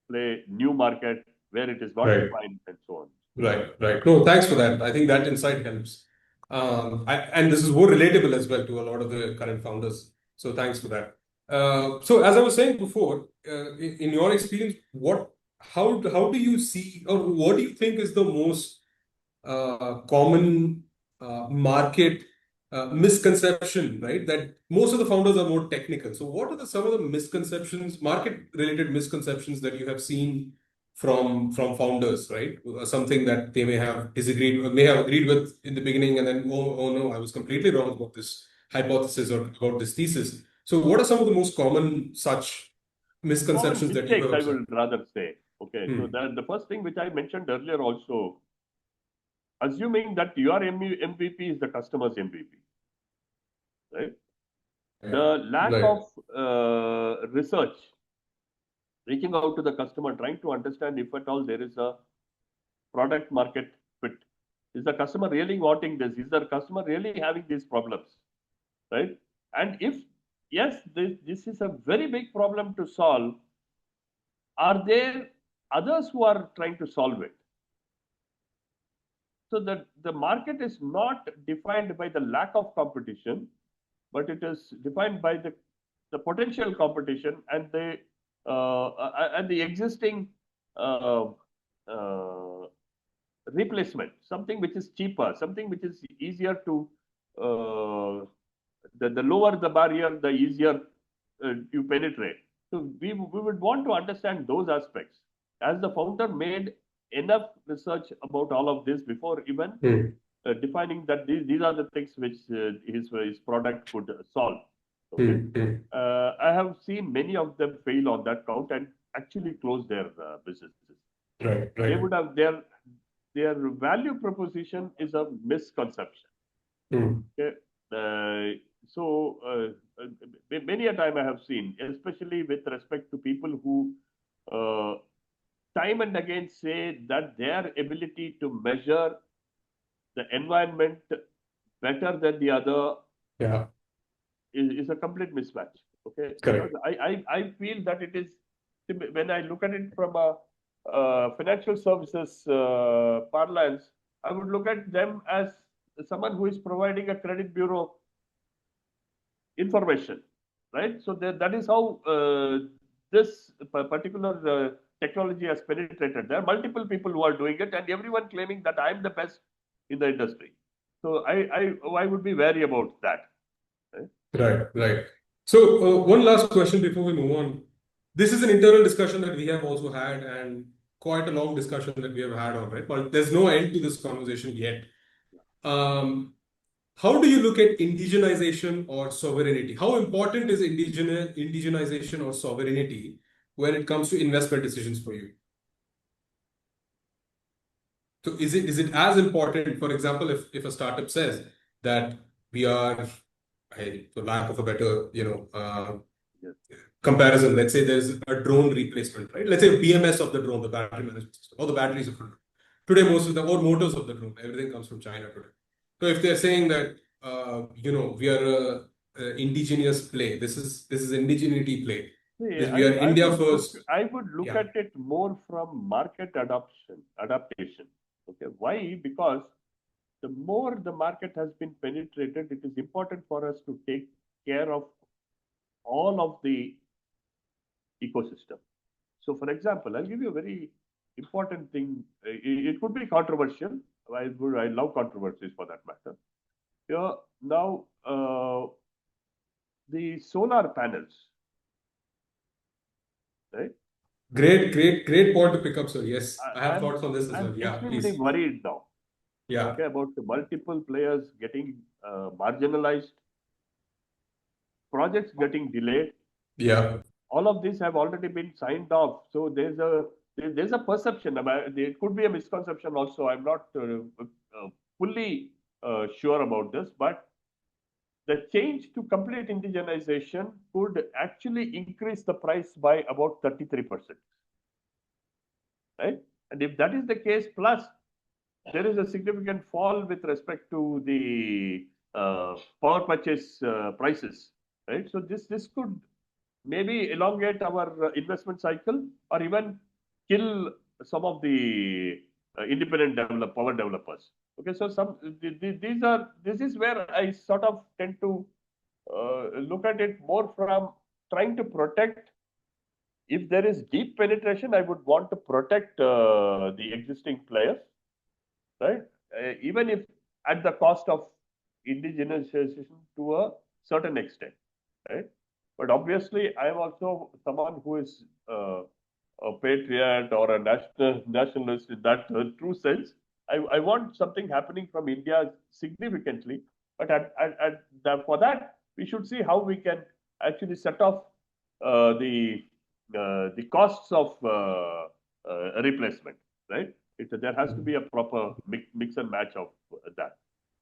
Speaker 2: play new market where it is not
Speaker 3: Right.
Speaker 2: defined and so on.
Speaker 3: Right. No, thanks for that. I think that insight helps. And this is more relatable as well to a lot of the current founders. So thanks for that. So as I was saying before, in your experience, how do you see, or what do you think is the most common market misconception, right? That most of the founders are more technical. So what are some of the misconceptions, market-related misconceptions that you have seen from founders, right? Something that they may have disagreed, may have agreed with in the beginning, and then oh no, I was completely wrong about this hypothesis or about this thesis. So what are some of the most common such
Speaker 2: Common
Speaker 3: misconceptions that you have
Speaker 2: mistakes, I
Speaker 3: observed?
Speaker 2: will rather say. Okay, so the first thing which I mentioned earlier also, assuming that your MVP is the customer's MVP, right? The lack
Speaker 3: Right.
Speaker 2: of research, reaching out to the customer, trying to understand if at all there is a product market fit. Is the customer really wanting this? Is the customer really having these problems? Right? And if yes, this is a very big problem to solve, are there others who are trying to solve it? So that the market is not defined by the lack of competition, but it is defined by the potential competition and the existing uh, uh, replacement, something which is cheaper, something which is easier to the lower the barrier, the easier you penetrate. So we would want to understand those aspects. As the founder made enough research about all of this before even defining that these are the things which his product could solve. Okay, I have seen many of them fail on that count and actually close their businesses.
Speaker 3: Right.
Speaker 2: They would have their value proposition is a misconception. Okay, many a time I have seen, especially with respect to people who uh, time and again say that their ability to measure the environment better than the other
Speaker 3: Yeah.
Speaker 2: is a complete mismatch. Okay, because
Speaker 3: Correct.
Speaker 2: I feel that it is when I look at it from a financial services parlance, I would look at them as someone who is providing a credit bureau information, right? So that is how this particular technology has penetrated. There are multiple people who are doing it, and everyone claiming that I'm the best in the industry. So I would be wary about that.
Speaker 3: Right, right. So, one last question before we move on. This is an internal discussion that we have also had, and quite a long discussion that we have had on it, but there's no end to this conversation yet. Um, how do you look at indigenization or sovereignty? How important is indigenization or sovereignty when it comes to investment decisions for you? So is it as important, for example, if a startup says that we are, for lack of a better,
Speaker 2: Yes.
Speaker 3: comparison, let's say there's a drone replacement, right? Let's say BMS of the drone, the battery management system, or the batteries of the drone. Today, most of the or motors of the drone, everything comes from China today. So if they're saying that we are a indigenous play, this is indigeneity play.
Speaker 2: See,
Speaker 3: We are India first.
Speaker 2: I would look
Speaker 3: Yeah.
Speaker 2: at it more from market adaptation. Okay, why? Because the more the market has been penetrated, it is important for us to take care of all of the ecosystem. So, for example, I'll give you a very important thing. It could be controversial. I love controversies for that matter. Yeah, now, the solar panels, right?
Speaker 3: Great point to pick up, sir. Yes, I have
Speaker 2: I'm
Speaker 3: thoughts on this as well.
Speaker 2: I'm
Speaker 3: Yeah,
Speaker 2: extremely
Speaker 3: please.
Speaker 2: worried now.
Speaker 3: Yeah,
Speaker 2: Okay, about the multiple players getting marginalized, projects getting delayed.
Speaker 3: yeah,
Speaker 2: All of these have already been signed off. So there's a perception about, there could be a misconception also. I'm not fully sure about this, but the change to complete indigenization could actually increase the price by about 33%, right? And if that is the case, plus there is a significant fall with respect to the power purchase prices, right? So this could maybe elongate our investment cycle, or even kill some of the independent power developers. Okay, so this is where I sort of tend to look at it more from trying to protect. If there is deep penetration, I would want to protect the existing players, right? Even if at the cost of indigenization to a certain extent, right? But obviously, I am also someone who is a patriot or a nationalist in that true sense. I want something happening from India significantly, but for that, we should see how we can actually set off the costs of replacement, right? There has to be a proper mix and match of that.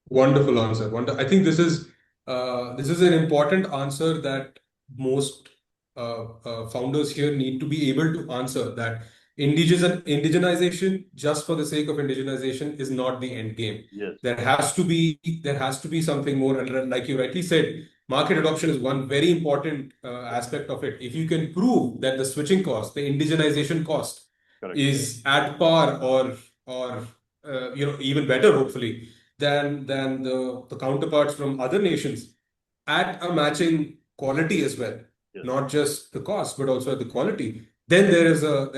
Speaker 3: wonderful answer. I think this is an important answer that most founders here need to be able to answer. That indigenization, just for the sake of indigenization, is not the end game.
Speaker 2: Yes,
Speaker 3: There has to be something more. And like you rightly said, market adoption is one very important aspect of it. If you can prove that the switching cost, the indigenization cost,
Speaker 2: correct.
Speaker 3: is at par or even better, hopefully, than the counterparts from other nations at a matching quality as well,
Speaker 2: Yes.
Speaker 3: not just the cost but also at the quality. Then there's an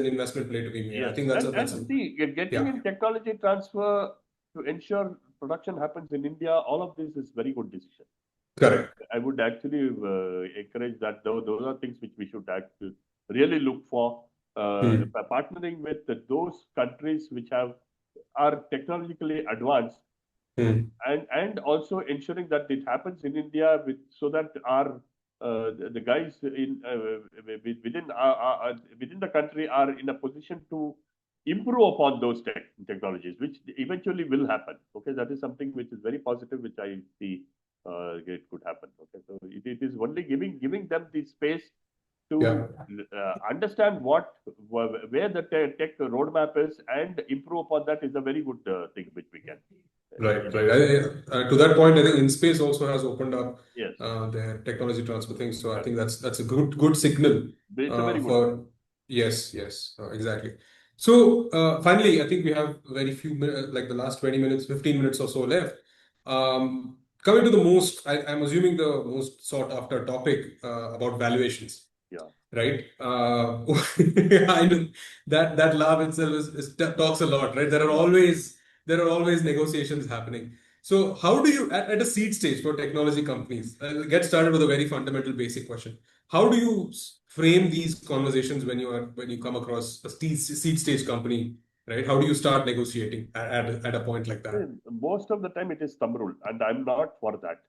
Speaker 3: investment play to be made. I
Speaker 2: Yes,
Speaker 3: think that's
Speaker 2: and see, getting
Speaker 3: yeah,
Speaker 2: in technology transfer to ensure production happens in India, all of this is very good decision.
Speaker 3: correct.
Speaker 2: I would actually encourage that. Those are things which we should actually really look for.
Speaker 3: Hmm.
Speaker 2: Partnering with those countries which are technologically advanced,
Speaker 3: Hmm.
Speaker 2: and also ensuring that it happens in India so that our the guys within the country are in a position to improve upon those technologies, which eventually will happen. Okay, that is something which is very positive, which I see it could happen. Okay, so it is only giving them the space to
Speaker 3: Yeah.
Speaker 2: understand where the tech roadmap is and improve upon that is a very good thing which we can.
Speaker 3: Right, right. To that point, I think InSpace also has opened up
Speaker 2: Yes,
Speaker 3: their technology transfer thing. So I
Speaker 2: correct.
Speaker 3: think that's a good signal
Speaker 2: It's a very good thing.
Speaker 3: for yes, exactly. So finally, I think we have very few minutes, like the last 20 minutes, 15 minutes or so left. Coming to the I'm assuming the most sought after topic about valuations.
Speaker 2: Yeah.
Speaker 3: right? I know that laugh itself talks a lot, right? There are always negotiations happening. So how do you at a seed stage for technology companies? I'll get started with a very fundamental basic question. How do you frame these conversations when you come across a seed stage company, right? How do you start negotiating at a point like that?
Speaker 2: Most of the time it is thumb rule, and I'm not for that.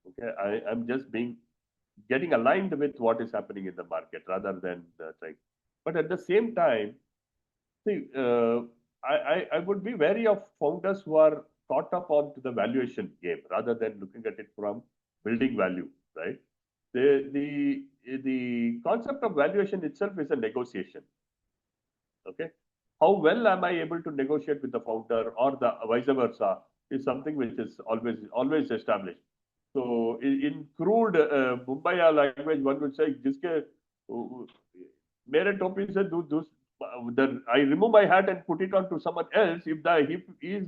Speaker 2: Okay, I'm just getting aligned with what is happening in the market rather than trying. But at the same time, see, I would be wary of founders who are caught up onto the valuation game rather than looking at it from building value, right? The concept of valuation itself is a negotiation. Okay, how well am I able to negotiate with the founder or the vice versa is something which is always established. So in crude Mumbai language, one would say, "जिसके मेरे टोपी से I remove my hat and put it on to someone else. If he is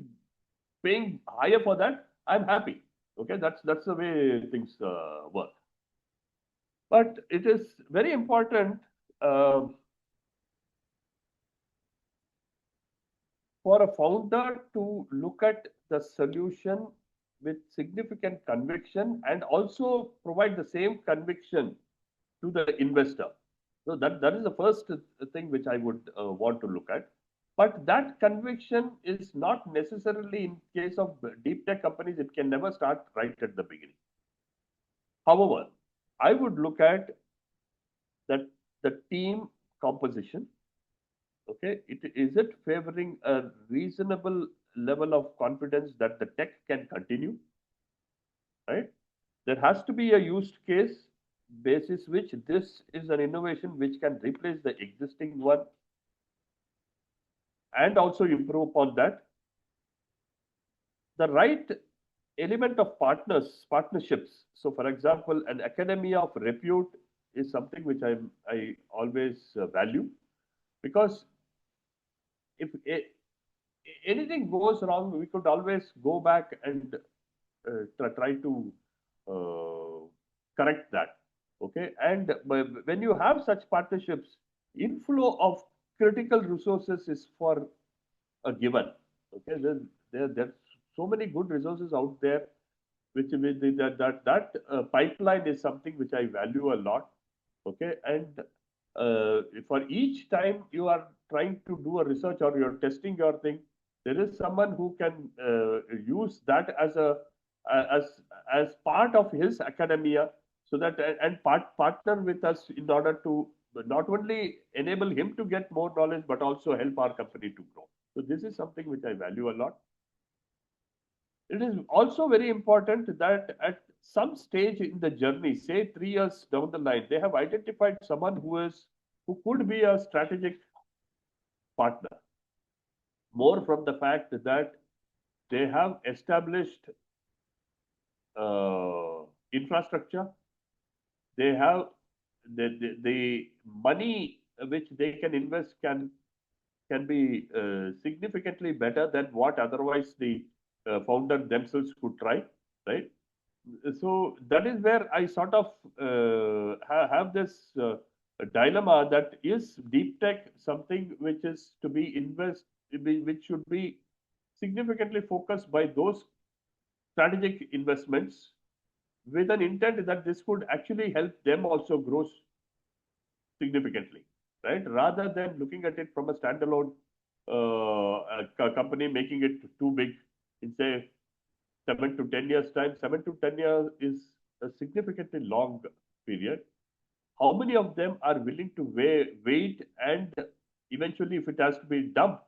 Speaker 2: paying higher for that, I'm happy." Okay, that's the way things work. But it is very important uh, for a founder to look at the solution with significant conviction and also provide the same conviction to the investor. So that is the first thing which I would want to look at. But that conviction is not necessarily in case of deep tech companies, it can never start right at the beginning. However, I would look at that the team composition. Okay, is it favoring a reasonable level of confidence that the tech can continue? Right? There has to be a use case basis which this is an innovation which can replace the existing one and also improve upon that. The right element of partnerships. So, for example, an academia of repute is something which I always value, because if anything goes wrong, we could always go back and try to correct that. Okay, and when you have such partnerships, inflow of critical resources is for a given. Okay, there's so many good resources out there, which that pipeline is something which I value a lot. Okay, and for each time you are trying to do a research or you're testing your thing, there is someone who can use that as a as as part of his academia, so that and partner with us in order to not only enable him to get more knowledge but also help our company to grow. So this is something which I value a lot. It is also very important that at some stage in the journey, say 3 years down the line, they have identified someone who could be a strategic partner. More from the fact that they have established infrastructure, they have the money which they can invest can be significantly better than what otherwise the founder themselves could try, right? So that is where I sort of have this dilemma, that is deep tech something which is to be which should be significantly focused by those strategic investments with an intent that this could actually help them also grow significantly, right? Rather than looking at it from a standalone company, making it too big in say 7 to 10 years time. 7 to 10 years is a significantly long period. How many of them are willing to wait, and eventually, if it has to be dumped,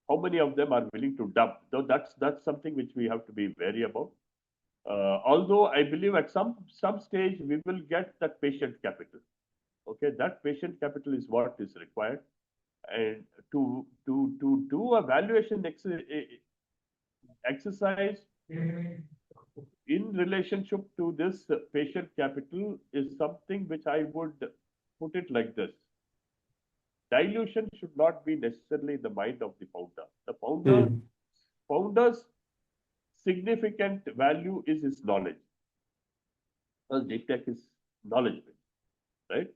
Speaker 2: how many of them are willing to dump? So that's something which we have to be wary about. Although I believe at some stage we will get that patient capital. Okay, that patient capital is what is required, and to do a valuation exercise in relationship to this patient capital is something which I would put it like this. Dilution should not be necessarily in the mind of the founder. The founder's significant value is his knowledge. Because deep tech is knowledge, right?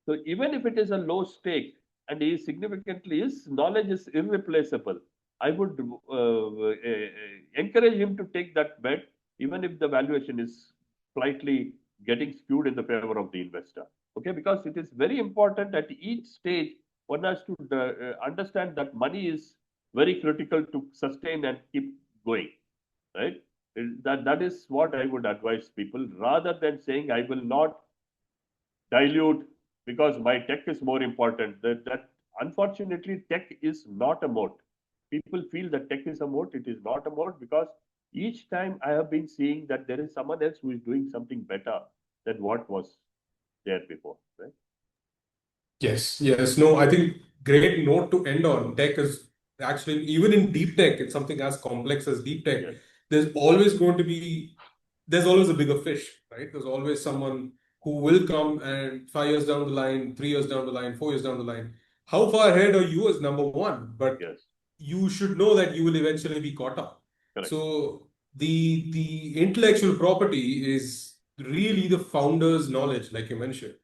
Speaker 2: So even if it is a low stake and he significantly his knowledge is irreplaceable, I would encourage him to take that bet, even if the valuation is slightly getting skewed in the favor of the investor. Okay, because it is very important at each stage one has to understand that money is very critical to sustain and keep going, right? That is what I would advise people rather than saying I will not dilute because my tech is more important. That unfortunately tech is not a moat. People feel that tech is a moat. It is not a moat because each time I have been seeing that there is someone else who is doing something better than what was there before. Right?
Speaker 3: Yes, yes. No, I think great note to end on. Tech is actually, even in deep tech, it's something as complex as deep tech.
Speaker 2: Yes.
Speaker 3: There's always going to be, there's always a bigger fish, right? There's always someone who will come and 5 years down the line, 3 years down the line, 4 years down the line. How far ahead are you as number one? But
Speaker 2: Yes.
Speaker 3: you should know that you will eventually be caught up.
Speaker 2: Correct.
Speaker 3: So the intellectual property is really the founder's knowledge, like you mentioned,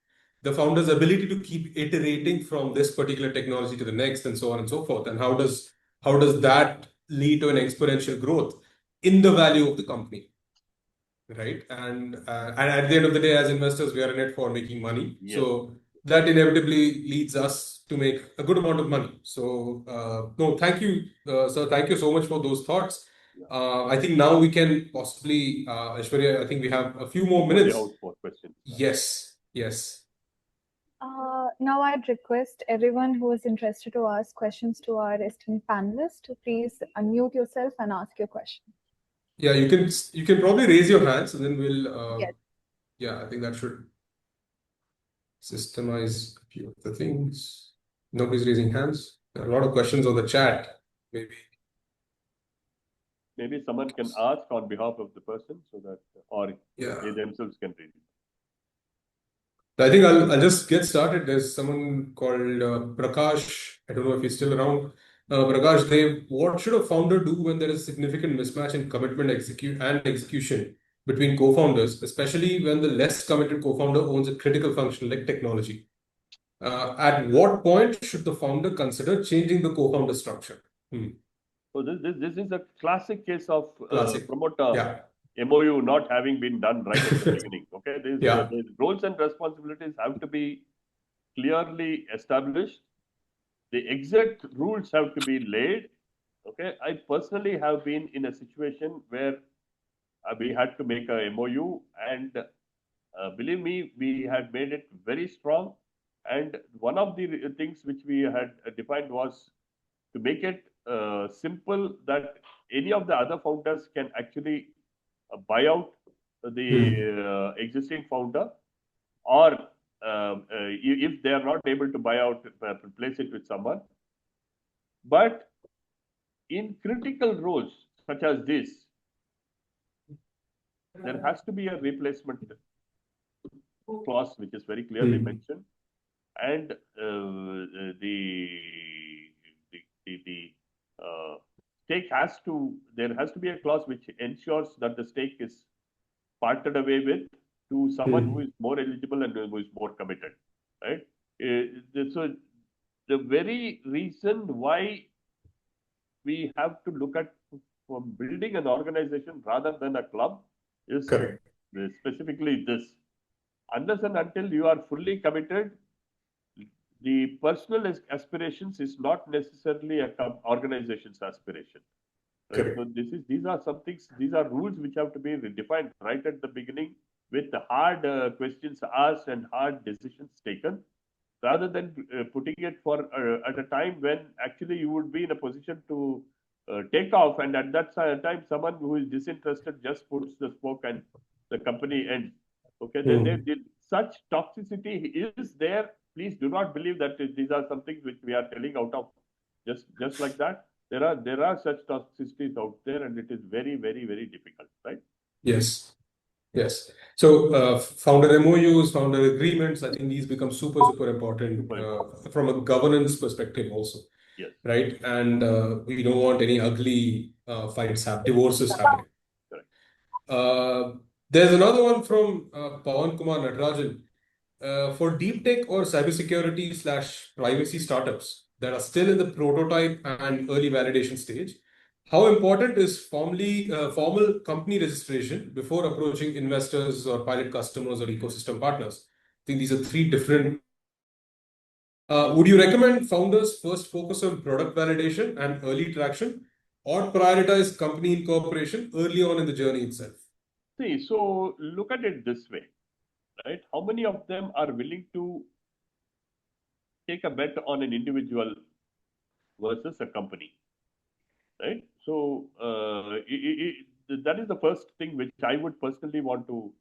Speaker 3: the founder's ability to keep iterating from this particular technology to the next, and so on and so forth. And how does that lead to an exponential growth in the value of the company, right? And at the end of the day, as investors, we are in it for making money.
Speaker 2: Yes.
Speaker 3: So that inevitably leads us to make a good amount of money. So no, thank you, sir. Thank you so much for those thoughts.
Speaker 2: Yeah.
Speaker 3: I think now we can possibly, Aishwarya, I think we have a few more
Speaker 2: Open the
Speaker 3: minutes.
Speaker 2: house for questions.
Speaker 3: Yes, yes.
Speaker 1: Now I'd request everyone who is interested to ask questions to our esteemed panelists to please unmute yourself and ask your question.
Speaker 3: Yeah, you can probably raise your hands and then we'll
Speaker 1: Yes.
Speaker 3: yeah, I think that should systemize a few of the things. Nobody's raising hands. There are a lot of questions on the chat.
Speaker 2: Maybe someone can ask on behalf of the person so that, or
Speaker 3: Yeah.
Speaker 2: they themselves can read it.
Speaker 3: I think I'll just get started. There's someone called Prakash. I don't know if he's still around. Prakash Dev, what should a founder do when there is significant mismatch in commitment execution between co-founders, especially when the less committed co-founder owns a critical function like technology? At what point should the founder consider changing the co-founder structure?
Speaker 2: So this is a classic case of
Speaker 3: Classic.
Speaker 2: promoter
Speaker 3: Yeah.
Speaker 2: MOU not having been done right at the beginning. Okay,
Speaker 3: Yeah.
Speaker 2: these roles and responsibilities have to be clearly established. The exit rules have to be laid. Okay, I personally have been in a situation where we had to make a MOU, and believe me, we had made it very strong. And one of the things which we had defined was to make it simple that any of the other founders can actually buy out the existing founder, or if they are not able to buy out, replace it with someone. But in critical roles such as this, there has to be a replacement clause which is very clearly mentioned, and the stake has to, there has to be a clause which ensures that the stake is parted away with to someone who is more eligible and who is more committed, right? So the very reason why we have to look at from building an organization rather than a club is
Speaker 3: Correct.
Speaker 2: specifically this. Unless and until you are fully committed, the personal aspirations is not necessarily a organization's aspiration. Right?
Speaker 3: Correct.
Speaker 2: So these are some things, these are rules which have to be defined right at the beginning with the hard questions asked and hard decisions taken, rather than putting it for at a time when actually you would be in a position to take off, and at that time someone who is disinterested just puts the spoke and the company ends. Okay, such toxicity is there. Please do not believe that these are some things which we are telling out of just like that. There are such toxicities out there, and it is very, very, very difficult, right?
Speaker 3: Yes. Yes. So founder MOUs, founder agreements, I think these become super, super important from a governance perspective also.
Speaker 2: Yes.
Speaker 3: Right. And we don't want any ugly divorces happening.
Speaker 2: Correct.
Speaker 3: There's another one from Pawan Kumar Natarajan. For deep tech or cybersecurity slash privacy startups that are still in the prototype and early validation stage, how important is formal company registration before approaching investors or pilot customers or ecosystem partners? I think these are three different. Would you recommend founders first focus on product validation and early traction, or prioritize company incorporation early on in the journey itself?
Speaker 2: See, so look at it this way, right? How many of them are willing to take a bet on an individual versus a company, right? So that is the first thing which I would personally want to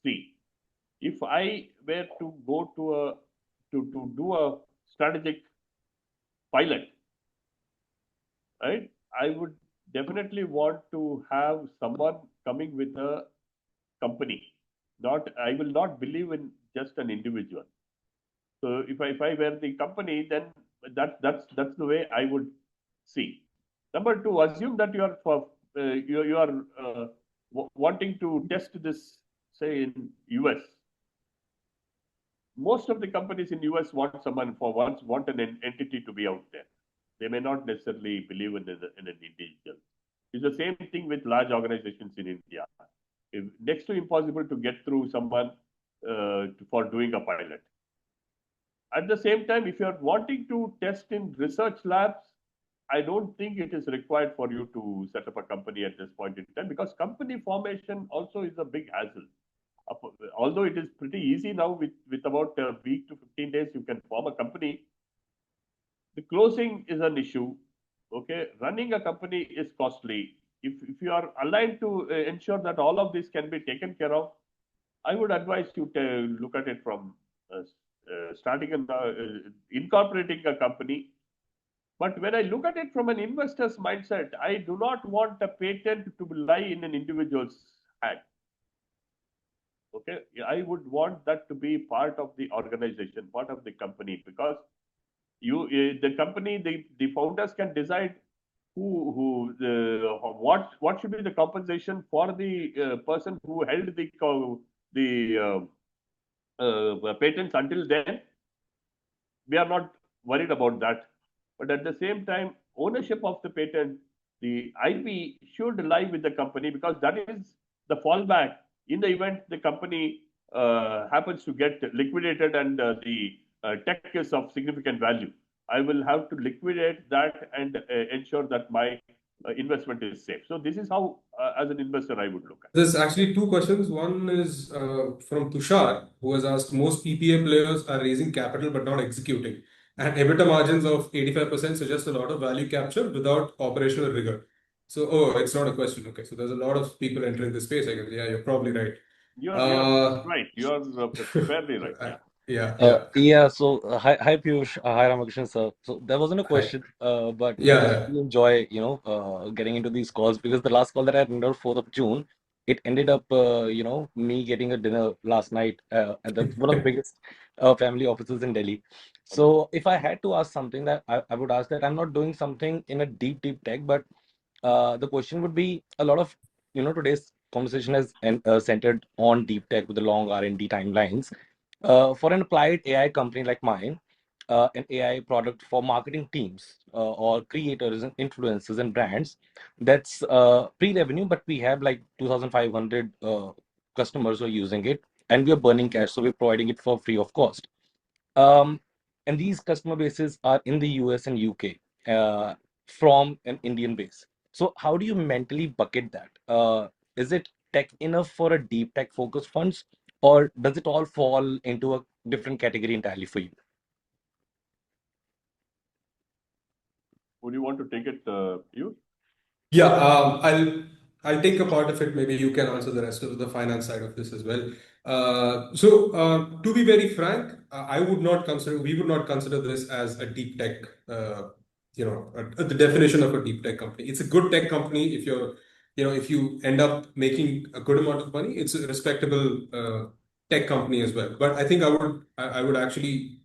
Speaker 2: see. If I were to go to do a strategic pilot, right? I would definitely want to have someone coming with a company. Not I will not believe in just an individual. So if I were the company, then that's the way I would see. Number two, assume that you are wanting to test this, say in US. Most of the companies in US want someone for once want an entity to be out there. They may not necessarily believe in an individual. It's the same thing with large organizations in India. Next to impossible to get through someone for doing a pilot. At the same time, if you are wanting to test in research labs, I don't think it is required for you to set up a company at this point in time, because company formation also is a big hassle. Although it is pretty easy now, with about a week to 15 days, you can form a company. The closing is an issue. Okay, running a company is costly. If you are aligned to ensure that all of this can be taken care of, I would advise you to look at it from starting and incorporating a company. But when I look at it from an investor's mindset, I do not want a patent to lie in an individual's hand. Okay, I would want that to be part of the organization, part of the company, because the company, the founders can decide what should be the compensation for the person who held the patents until then. We are not worried about that. But at the same time, ownership of the patent, the IP should lie with the company, because that is the fallback in the event the company happens to get liquidated and the tech is of significant value. I will have to liquidate that and ensure that my investment is safe. So this is how, as an investor, I would look at it.
Speaker 3: There's actually two questions. One is from Tushar, who has asked, most PPA players are raising capital but not executing, and EBITDA margins of 85% suggest a lot of value capture without operational rigor. So, oh, it's not a question. Okay, so there's a lot of people entering this space, I guess. Yeah, you're probably right.
Speaker 2: You're
Speaker 3: Uh,
Speaker 2: right. You're fairly right. Yeah.
Speaker 3: Yeah.
Speaker 4: So hi Piyush, hi Ramakrishnan sir. So there wasn't a
Speaker 3: Hi.
Speaker 4: question, but I
Speaker 3: Yeah.
Speaker 4: really enjoy, getting into these calls, because the last call that I attended on 4th of June, it ended up, me getting a dinner last night at one of the biggest family offices in Delhi. So if I had to ask something, that I would ask that I'm not doing something in a deep tech, but the question would be, a lot of, today's conversation is centered on deep tech with the long R&D timelines. For an applied AI company like mine, an AI product for marketing teams or creators and influencers and brands, that's pre-revenue, but we have like 2,500 customers who are using it, and we are burning cash, so we're providing it for free of cost. Um, and these customer bases are in the US and UK from an Indian base. So how do you mentally bucket that? Is it tech enough for a deep tech focused funds, or does it all fall into a different category entirely for you?
Speaker 2: Would you want to take it, you?
Speaker 3: Yeah, I'll take a part of it. Maybe you can answer the rest of the finance side of this as well. To be very frank, we would not consider this as a deep tech. The definition of a deep tech company. It's a good tech company if you end up making a good amount of money. It's a respectable tech company as well. But I think I would actually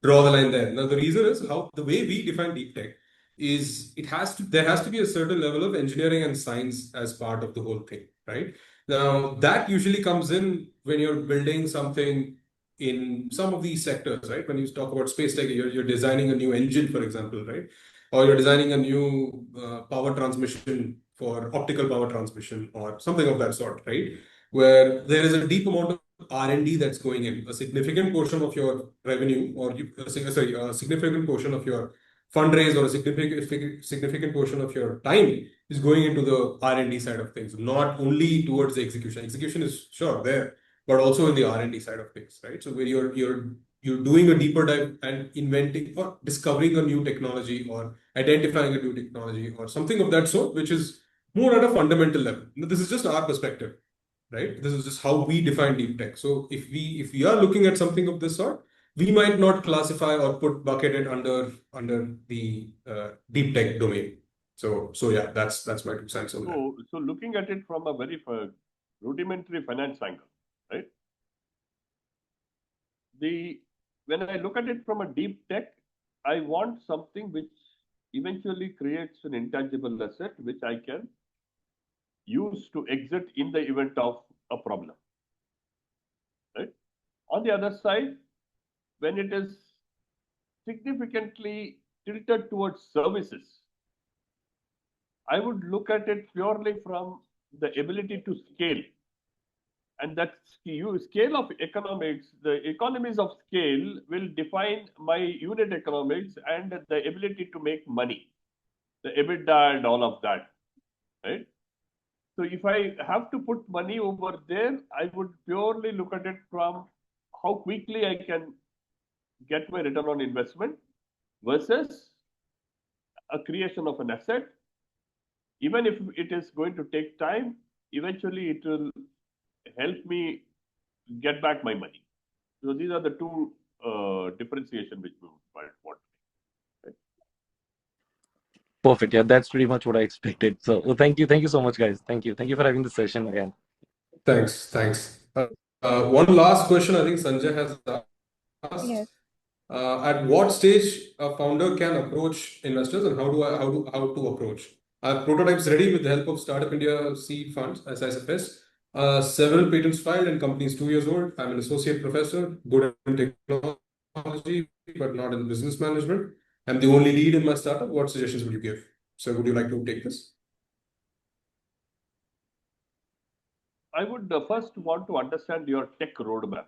Speaker 3: draw the line there. Now the reason is how the way we define deep tech is there has to be a certain level of engineering and science as part of the whole thing, right? Now that usually comes in when you're building something in some of these sectors, right? When you talk about space tech, you're designing a new engine, for example, right? Or you're designing a new power transmission for optical power transmission or something of that sort, right? Where there is a deep amount of R&D that's going in, a significant portion of your revenue, or a significant portion of your fundraise, or a significant portion of your time is going into the R&D side of things, not only towards the execution. Execution is sure there, but also in the R&D side of things, right? So where you're doing a deeper dive and inventing or discovering a new technology or identifying a new technology or something of that sort, which is more at a fundamental level. This is just our perspective, right? This is just how we define deep tech. So if we are looking at something of this sort, we might not classify or bucket it under the deep tech domain. So yeah, that's my 2 cents on that.
Speaker 2: So looking at it from a very rudimentary finance angle, right? When I look at it from a deep tech, I want something which eventually creates an intangible asset which I can use to exit in the event of a problem, right? On the other side, when it is significantly tilted towards services, I would look at it purely from the ability to scale. And that scale of economics, the economies of scale will define my unit economics and the ability to make money, the EBITDA and all of that, right? So if I have to put money over there, I would purely look at it from how quickly I can get my return on investment versus a creation of an asset. Even if it is going to take time, eventually it will help me get back my money. So these are the two differentiation which we might want. Right?
Speaker 4: Perfect. Yeah, that's pretty much what I expected. So thank you so much, guys. Thank you for having this session again.
Speaker 3: Thanks. One last question I think Sanjay has asked.
Speaker 1: Yes.
Speaker 3: At what stage a founder can approach investors, and how to approach? I have prototypes ready with the help of Startup India seed funds, as I SFS. Several patents filed and companies 2 years old. I'm an associate professor, good in technology, but not in business management. I'm the only lead in my startup. What suggestions would you give? So would you like to take this?
Speaker 2: I would first want to understand your tech roadmap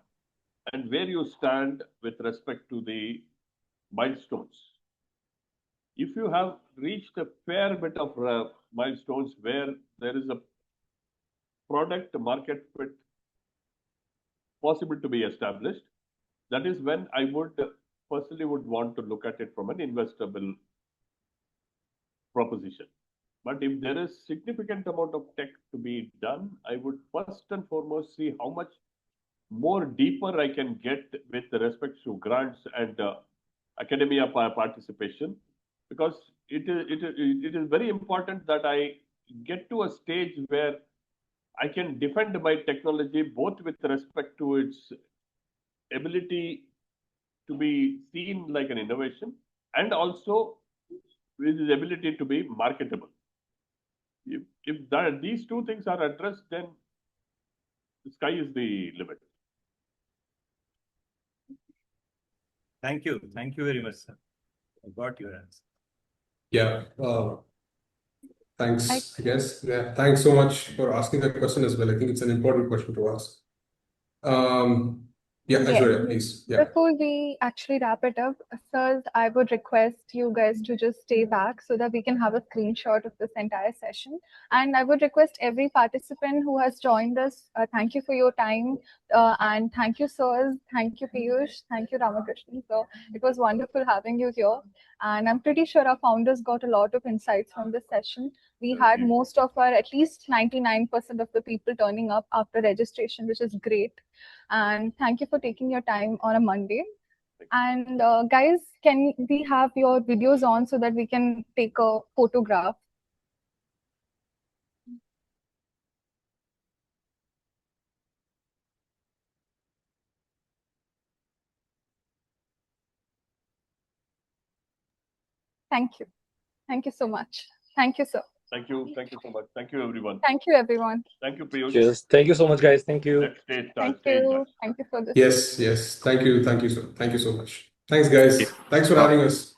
Speaker 2: and where you stand with respect to the milestones. If you have reached a fair bit of milestones where there is a product market fit possible to be established, that is when I would personally would want to look at it from an investable proposition. But if there is significant amount of tech to be done, I would first and foremost see how much more deeper I can get with respect to grants and academia participation, because it is very important that I get to a stage where I can defend my technology both with respect to its ability to be seen like an innovation and also with its ability to be marketable. If these two things are addressed, then the sky is the limit.
Speaker 5: Thank you. Thank you very much, sir. I got your answer.
Speaker 3: Yeah. Thanks, I guess. Yeah. Thanks so much for asking that question as well. I think it's an important question to ask. Yeah,
Speaker 1: Yes.
Speaker 3: Aishwarya, please. Yeah.
Speaker 1: Before we actually wrap it up, sirs, I would request you guys to just stay back so that we can have a screenshot of this entire session. And I would request every participant who has joined us, thank you for your time. And thank you, sirs. Thank you, Piyush. Thank you, Ramakrishnan. So it was wonderful having you here. And I'm pretty sure our founders got a lot of insights from this session. We had most of our, at least 99% of the people turning up after registration, which is great. And thank you for taking your time on a Monday. And guys, can we have your videos on so that we can take a photograph? Thank you. Thank you so much. Thank you, sir.
Speaker 2: Thank you. Thank you so much. Thank you, everyone.
Speaker 1: Thank you, everyone.
Speaker 2: Thank you, Piyush.
Speaker 4: Cheers. Thank you so much, guys. Thank you.
Speaker 2: Let's stay in
Speaker 1: Thank
Speaker 2: touch.
Speaker 1: you. Thank you for this.
Speaker 3: Yes, yes. Thank you so much. Thanks, guys. Thanks for
Speaker 4: Bye.
Speaker 3: having us.